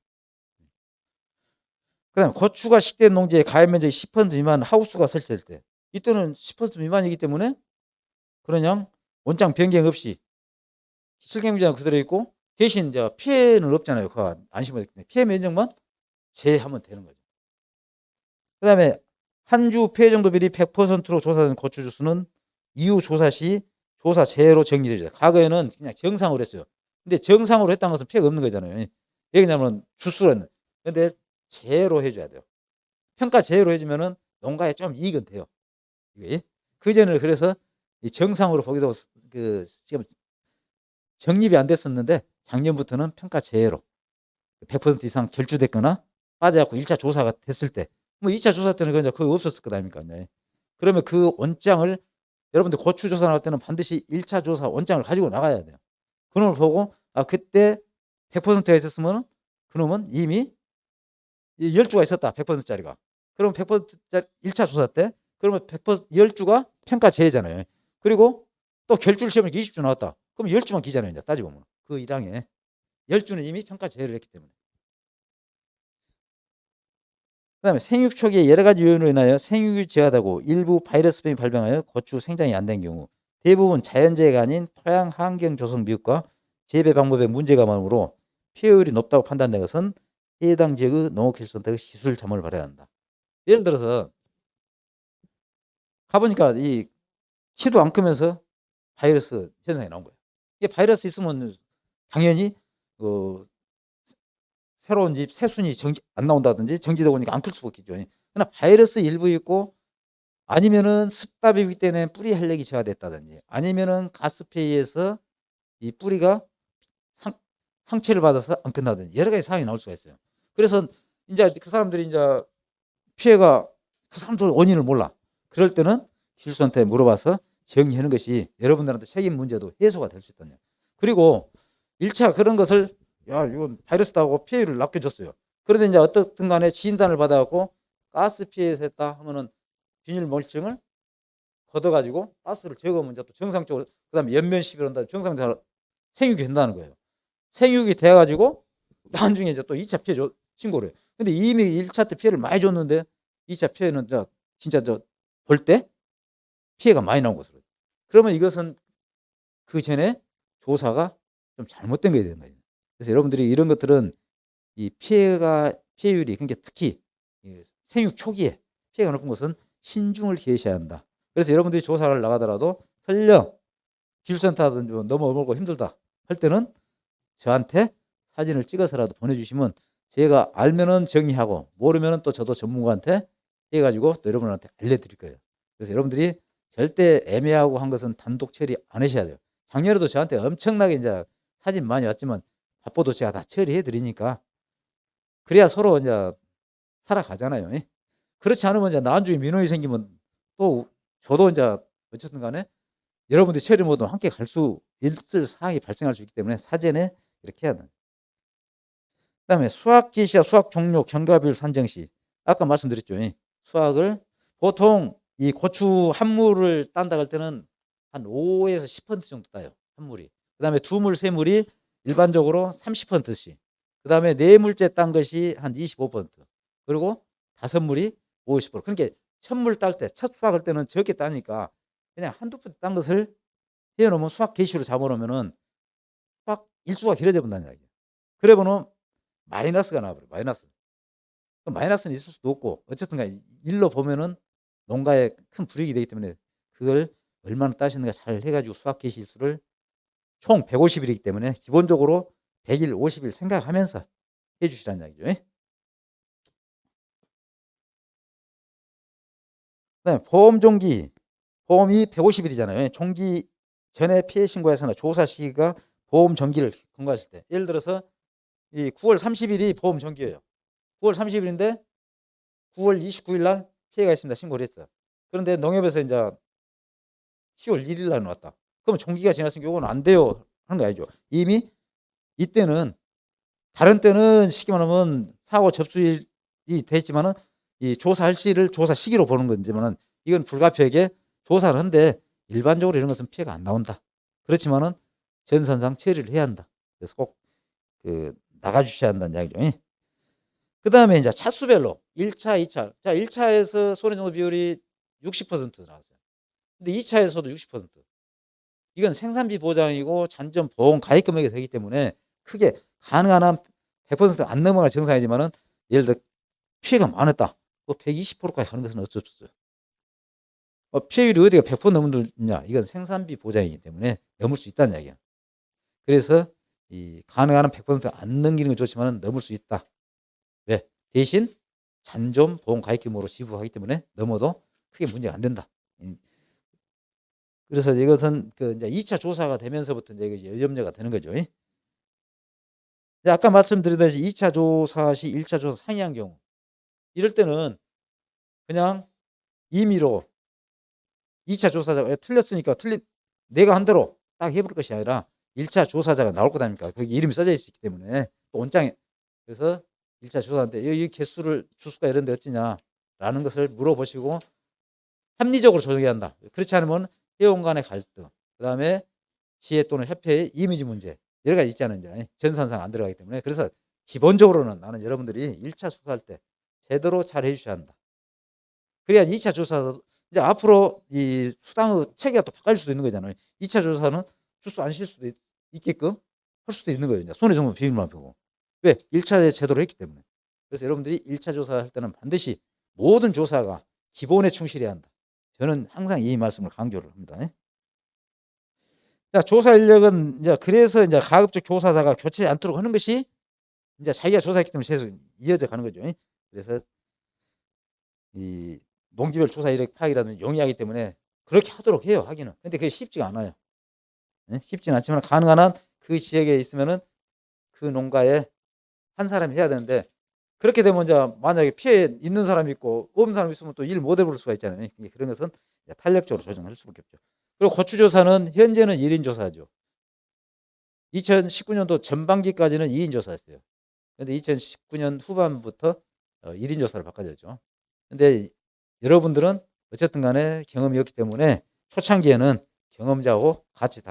그다음 고추가 식된 농지의 가입 면적이 10% 미만 하우스가 설치될 때 이때는 10% 미만이기 때문에 그냥 원장 변경 없이 실경비자는 그대로 있고 대신 이제 피해는 없잖아요. 그 안심하기 때문에 피해 면적만 제하면 되는 거죠. 그다음에 한 주 피해 정도 비율이 100%로 조사된 고추 주수는 이후 조사 시 조사 제로 정리되죠. 과거에는 그냥 정상으로 했어요. 근데 정상으로 했다는 것은 피해가 없는 거잖아요. 왜냐하면 주수는 근데 제로 해줘야 돼요. 평가 제로 해주면은 농가에 좀 이익은 돼요. 그전에는 그래서 정상으로 보기도 지금 정립이 안 됐었는데 작년부터는 평가 제로 100% 이상 결주됐거나 빠져갖고 1차 조사가 됐을 때 뭐 2차 조사 때는 그냥 거의 없었을 거다니까. 그러면 그 원장을 여러분들 고추 조사 나올 때는 반드시 1차 조사 원장을 가지고 나가야 돼요. 그놈을 보고 그때 100%가 있었으면 그놈은 이미 10주가 있었다. 100%짜리가. 그럼 100%짜리 1차 조사 때 그러면 100% 10주가 평가 제외잖아요. 그리고 또 결줄 시험에 20주 나왔다. 그럼 10주만 기잖아요. 이제 따지보면. 그 1항에 10주는 이미 평가 제외를 했기 때문에. 그다음에 생육 초기에 여러 가지 요인으로 인하여 생육이 저하되고 일부 바이러스병이 발병하여 고추 생장이 안 된 경우 대부분 자연재해가 아닌 토양 환경 조성 미흡과 재배 방법에 문제가 많으므로 피해율이 높다고 판단된 것은 해당 지역의 농업기술센터의 시술 자문을 받아야 한다. 예를 들어서 가보니까 이 키도 안 크면서 바이러스 현상이 나온 거예요. 이게 바이러스 있으면 당연히 새로운 집 새순이 안 나온다든지 정지되고 오니까 안 클 수밖에 없죠. 그러나 바이러스 일부 있고 아니면은 습답이기 때문에 뿌리 활력이 저하됐다든지 아니면은 가스페이에서 이 뿌리가 상처를 받아서 안 끝나든지 여러 가지 상황이 나올 수가 있어요. 그래서 이제 그 사람들이 이제 피해가 그 사람들 원인을 몰라. 그럴 때는 기술센터에 물어봐서 정리하는 것이 여러분들한테 책임 문제도 해소가 될 수 있다는. 그리고 1차 그런 것을 이건 바이러스다 하고 피해를 낚여줬어요. 그런데 이제 어떻든 간에 진단을 받아갖고 가스 피해에서 했다 하면은 비닐 멀칭을 걷어가지고 가스를 제거하면 이제 또 정상적으로 그다음에 연면 시비를 한다 정상적으로 생육이 된다는 거예요. 생육이 돼가지고 나중에 이제 또 2차 피해 신고를 해요. 근데 이미 1차 때 피해를 많이 줬는데 2차 피해는 진짜 볼 때 피해가 많이 나온 것으로. 그러면 이것은 그 전에 조사가 좀 잘못된 거야 되는 거예요. 그래서 여러분들이 이런 것들은 이 피해율이 그러니까 특히 생육 초기에 피해가 높은 것은 신중을 기하셔야 한다. 그래서 여러분들이 조사를 나가더라도 설령 기술센터든 뭐 너무 멀고 힘들다 할 때는 저한테 사진을 찍어서라도 보내주시면 제가 알면은 정리하고 모르면은 또 저도 전문가한테 해가지고 또 여러분한테 알려드릴 거예요. 그래서 여러분들이 절대 애매하고 한 것은 단독 처리 안 하셔야 돼요. 작년에도 저한테 엄청나게 이제 사진 많이 왔지만 바빠도 제가 다 처리해 드리니까 그래야 서로 이제 살아가잖아요. 예? 그렇지 않으면 이제 나중에 민원이 생기면 또 저도 이제 어쨌든 간에 여러분들이 처리 못하면 함께 갈 수 있을 상황이 발생할 수 있기 때문에 사전에 이렇게 해야 돼요. 그다음에 수확 기시와 수확 종료 경과비율 산정 시 아까 말씀드렸죠. 예. 수확을 보통 이 고추 한 물을 딴다 할 때는 한 5에서 10% 정도 따요. 한 물이. 그다음에 두 물, 세 물이 일반적으로 30%씩. 그다음에 네 물째 딴 것이 한 25%. 그리고 다섯 물이 50%. 그러니까 첫 물 딸 때, 첫 수확할 때는 적게 따니까 그냥 한두 푼 딴 것을 해 놓으면 수확 개시로 잡아 놓으면은 수확 일수가 길어져 본다는 이야기예요. 그래 보면 마이너스가 나와 버려요. 마이너스. 그 마이너스는 있을 수도 없고 어쨌든 간에 일로 보면은 농가에 큰 불이익이 되기 때문에 그걸 얼마나 따시는가 잘 해 가지고 수확 개시 일수를 총 150 일이기 때문에 기본적으로 100 일, 50일 생각하면서 해 주시라는 이야기죠. 예. 그다음에 보험 종기. 보험이 150 일이잖아요. 예. 종기 전에 피해 신고해서나 조사 시기가 보험 정기를 경과하실 때 예를 들어서 이 9월 30 일이 보험 정기예요. 9월 30 일인데 9월 29일 날 피해가 있습니다. 신고를 했어요. 그런데 농협에서 인제 10월 1일 날 나왔다. 그러면 종기가 지났으니까 요거는 안 돼요 하는 거 아니죠. 이미 이때는 다른 때는 쉽게 말하면 사고 접수일이 됐지만은 이 조사할 시를 조사 시기로 보는 거지만은 이건 불가피하게 조사를 한데 일반적으로 이런 것은 피해가 안 나온다. 그렇지만은 전선상 처리를 해야 한다. 그래서 꼭 그 나가 주셔야 한다는 이야기죠. 예. 그다음에 인제 차수별로 1 차, 2 차. 자 1 차에서 손해정보 비율이 60% 나왔어요. 근데 2 차에서도 60%. 이건 생산비 보장이고 잔존 보험 가입 금액이 되기 때문에 크게 가능한 한 100%안 넘어가야 정상이지만은 예를 들어 피해가 많았다. 뭐 120% 까지 가는 것은 어쩔 수 없어요. 피해율이 어디가 100% 넘느냐 이건 생산비 보장이기 때문에 넘을 수 있다는 이야기야. 그래서 이 가능한 한 100%안 넘기는 건 좋지만은 넘을 수 있다. 왜? 대신 잔존 보험 가입금으로 지불하기 때문에 넘어도 크게 문제가 안 된다. 음. 그래서 이것은 그 인제 2차 조사가 되면서부터 인제 이게 염려가 되는 거죠. 이제 아까 말씀드렸듯이 2차 조사 시 1차 조사 상이한 경우 이럴 때는 그냥 임의로 2차 조사자가 틀렸으니까 틀린 내가 한 대로 딱 해 볼 것이 아니라 1차 조사자가 나올 거다 아닙니까? 거기 이름이 써져 있기 때문에 또 온장에 그래서 1차 조사한테 "이 개수를 주수가 이런데 어찌냐?"라는 것을 물어보시고 합리적으로 조정해야 한다. 그렇지 않으면 회원 간의 갈등, 그다음에 지회 또는 협회의 이미지 문제 여러 가지 있잖아요 인제. 전산상 안 들어가기 때문에. 그래서 기본적으로는 나는 여러분들이 1차 조사할 때 제대로 잘 해 주셔야 한다. 그래야 2차 조사도 이제 앞으로 이 수당의 체계가 또 바뀔 수도 있는 거잖아요. 2차 조사는 출소 안 실 수도 있게끔 할 수도 있는 거예요. 인제 손해정보 비밀만 보고. 왜? 1 차에 제대로 했기 때문에. 그래서 여러분들이 1차 조사할 때는 반드시 모든 조사가 기본에 충실해야 한다. 저는 항상 이 말씀을 강조를 합니다. 자 조사 인력은 인제 그래서 인제 가급적 조사자가 교체하지 않도록 하는 것이 인제 자기가 조사했기 때문에 계속 이어져 가는 거죠. 그래서 이 농지별 조사 이력 파악이라든지 용이하기 때문에 그렇게 하도록 해요 하기는. 근데 그게 쉽지가 않아요. 예. 쉽지는 않지만 가능한 한 그 지역에 있으면은 그 농가에 한 사람이 해야 되는데 그렇게 되면 인제 만약에 피해 있는 사람이 있고 없는 사람이 있으면 또 일 못 해 볼 수가 있잖아요. 그러니까 그런 것은 이제 탄력적으로 조정할 수밖에 없죠. 그리고 고추 조사는 현재는 1인 조사죠. 2019 년도 전반기까지는 2인 조사였어요. 근데 2019년 후반부터 1인 조사로 바꿔졌죠. 근데 여러분들은 어쨌든 간에 경험이 없기 때문에 초창기에는 경험자하고 같이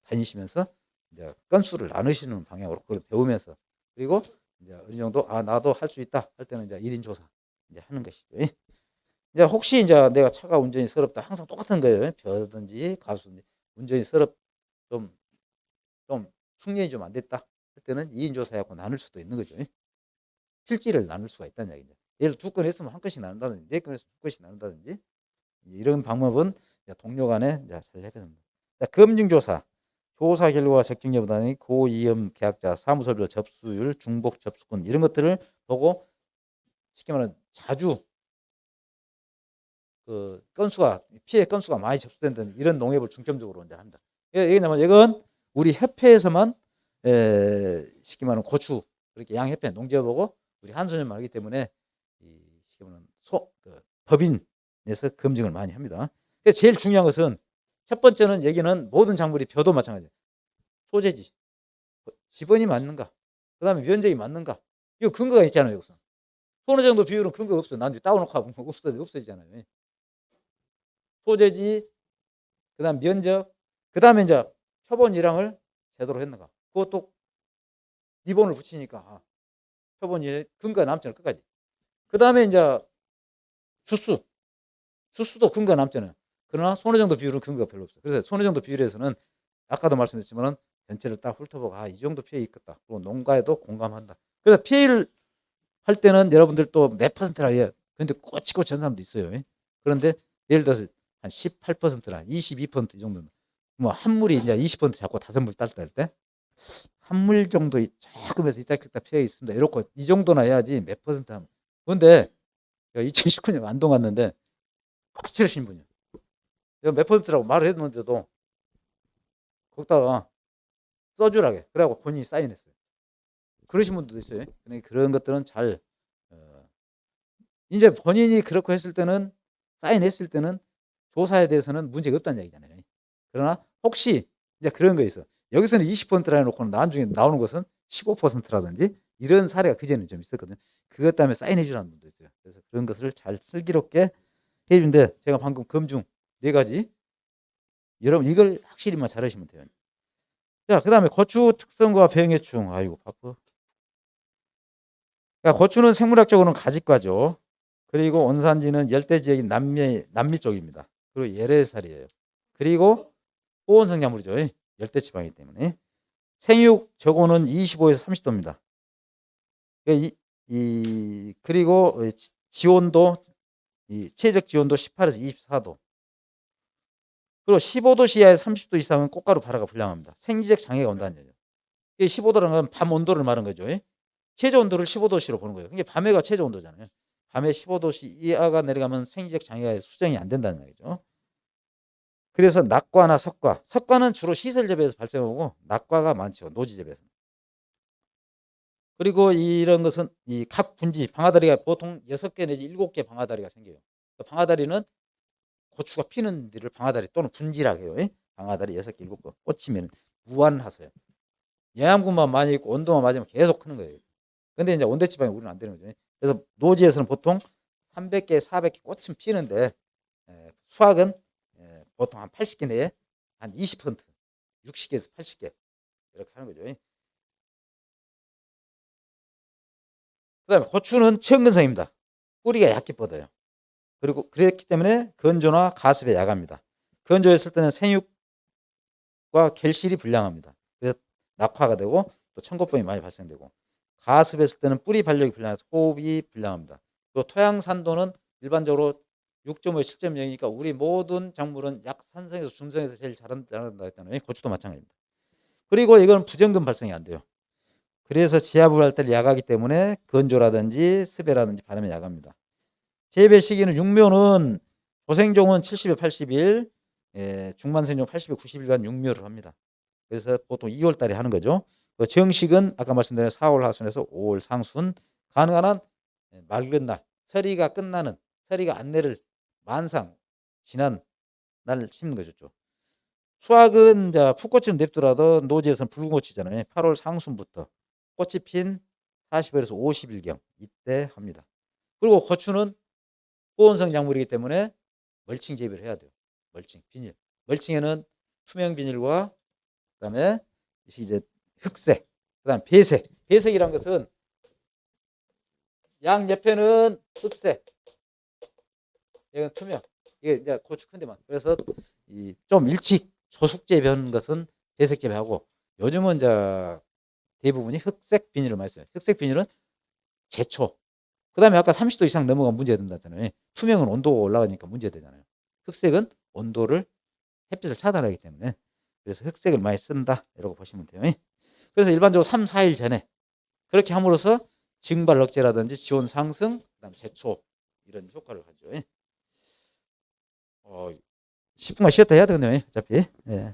다니시면서 이제 건수를 나누시는 방향으로 그걸 배우면서 그리고 이제 어느 정도 '아 나도 할 수 있다.' 할 때는 이제 1인 조사 이제 하는 것이죠. 이제 혹시 인제 '내가 차가 운전이 서럽다.' 항상 똑같은 거예요. 벼든지 가수든지 운전이 좀 좀 숙련이 좀 안 됐다 할 때는 2인 조사해 갖고 나눌 수도 있는 거죠. 필지를 나눌 수가 있다는 이야기죠. 예를 두 건 했으면 한 건씩 나눈다든지 네 건 했으면 두 건씩 나눈다든지 이런 방법은 동료 간에 잘 해결됩니다. 검증조사. 조사 결과와 적정 여부단위, 고위험 계약자, 사무설별 접수율, 중복 접수권 이런 것들을 보고 쉽게 말하면 자주 그 건수가 피해 건수가 많이 접수된다는 이런 농협을 중점적으로 이제 합니다. 이건 우리 협회에서만 쉽게 말하면 고추 그렇게 양협회 농지협하고 우리 한소년만 하기 때문에 쉽게 말하면 법인에서 검증을 많이 합니다. 그래서 제일 중요한 것은 첫 번째는 여기는 모든 작물이 벼도 마찬가지예요. 소재지, 지번이 맞는가, 그 다음에 면적이 맞는가, 이거 근거가 있잖아요. 여기서 어느 정도 비율은 근거가 없어요. 난주 따오놓고 하면 없어지잖아요. 소재지, 그 다음 면적, 그 다음에 이제 표본 일항을 제대로 했는가. 그것도 리본을 붙이니까 표본이 근거가 남잖아요. 끝까지. 그 다음에 이제 주수도 근거가 남잖아요. 그러나 손해 정도 비율은 근거가 별로 없어요. 그래서 손해 정도 비율에서는 아까도 말씀드렸지만 전체를 딱 훑어보고 이 정도 피해 있겠다. 그리고 농가에도 공감한다. 그래서 피해를 할 때는 여러분들 또 몇 퍼센트라 해요. 근데 꽂히고 전 사람도 있어요. 그런데 예를 들어서 한 18%나 22% 이 정도는 뭐 한 물이 이제 20% 잡고 5물 딸 때 한 물 정도 조금해서 이따 피해 있습니다. 이렇고 이 정도나 해야지 몇 퍼센트 하면. 그런데 2019년 안동 갔는데 꽂히신 분이요. 몇 퍼센트라고 말을 했는데도 거기다가 써주라게. 그래갖고 본인이 사인했어요. 그러신 분들도 있어요. 그런 것들은 잘 이제 본인이 그렇게 했을 때는 사인했을 때는 조사에 대해서는 문제가 없다는 얘기잖아요. 그러나 혹시 이제 그런 거 있어. 여기서는 20%라 해놓고 나중에 나오는 것은 15%라든지 이런 사례가 그전에 좀 있었거든요. 그것 때문에 사인해 주라는 분도 있어요. 그래서 그런 것을 잘 슬기롭게 해주는데 제가 방금 검증 4가지 여러분 이걸 확실히만 잘하시면 돼요. 자, 그 다음에 고추 특성과 병해충. 아이고 바빠. 그러니까 고추는 생물학적으로는 가지과죠. 그리고 원산지는 열대 지역인 남미 쪽입니다. 그리고 예래살이에요. 그리고 호원성 작물이죠. 열대 지방이기 때문에. 생육 저고는 25에서 30도입니다. 그리고 지온도 최적 지온도 18에서 24도. 그리고 15도 시야에 30도 이상은 꽃가루 발화가 불량합니다. 생리적 장애가 온다는 얘기죠. 15도라는 건 밤 온도를 말하는 거죠. 최저 온도를 15도씨로 보는 거예요. 이게 밤에가 최저 온도잖아요. 밤에 15도씨 이하가 내려가면 생리적 장애가 수정이 안 된다는 얘기죠. 그래서 낙과나 석과는 주로 시설 재배에서 발생하고 낙과가 많죠. 노지 재배에서. 그리고 이런 것은 이 각 분지 방아다리가 보통 6개 내지 7개 방아다리가 생겨요. 방아다리는 고추가 피는 데를 방아다리 또는 분지라고 해요. 방아다리 6개, 7개 꽂히면 무한하세요. 영양분만 많이 있고 온도만 맞으면 계속 크는 거예요. 근데 이제 온대지방이 우리는 안 되는 거죠. 그래서 노지에서는 보통 300개, 400개 꽃은 피는데 수확은 보통 한 80개 내에 한 20%, 60개에서 80개 이렇게 하는 거죠. 그 다음에 고추는 체온근성입니다. 뿌리가 얇게 뻗어요. 그리고 그렇기 때문에 건조나 가습에 약합니다. 건조했을 때는 생육과 결실이 불량합니다. 그래서 낙화가 되고 또 청고병이 많이 발생되고 가습했을 때는 뿌리 발력이 불량해서 호흡이 불량합니다. 또 토양 산도는 일반적으로 6.5, 7.0이니까 우리 모든 작물은 약산성에서 중성에서 제일 잘한다 했잖아요. 고추도 마찬가지입니다. 그리고 이건 부정금 발생이 안 돼요. 그래서 지하부 발달이 약하기 때문에 건조라든지 습해라든지 바람에 약합니다. 재배 시기는 육묘는 조생종은 70에 80일, 중만생종 80에 90일간 육묘를 합니다. 그래서 보통 2월 달에 하는 거죠. 정식은 아까 말씀드린 4월 하순에서 5월 상순, 가능한 한 맑은 날, 서리가 끝나는, 서리가 안내를 만상 지난 날 심는 거죠. 수확은 풋꽃은 냅두라도 노지에서는 붉은 꽃이잖아요. 8월 상순부터 꽃이 핀 40일에서 50일경 이때 합니다. 그리고 고추는 호원성 작물이기 때문에 멀칭 재배를 해야 돼요. 멀칭, 비닐. 멀칭에는 투명 비닐과 그다음에 이제 흑색, 그다음 배색. 배색이란 것은 양 옆에는 흑색, 이건 투명. 이게 이제 고추 큰데만. 그래서 좀 일찍 소숙 재배하는 것은 배색 재배하고 요즘은 이제 대부분이 흑색 비닐을 많이 써요. 흑색 비닐은 제초. 그다음에 아까 30도 이상 넘어가면 문제가 된다잖아요. 투명은 온도가 올라가니까 문제되잖아요. 흑색은 온도를 햇빛을 차단하기 때문에 그래서 흑색을 많이 쓴다 이라고 보시면 돼요. 그래서 일반적으로 3, 4일 전에 그렇게 함으로써 증발 억제라든지 지온 상승, 그다음 제초 이런 효과를 가죠. 10분만 쉬었다 해야 되겠네요. 어차피. 예.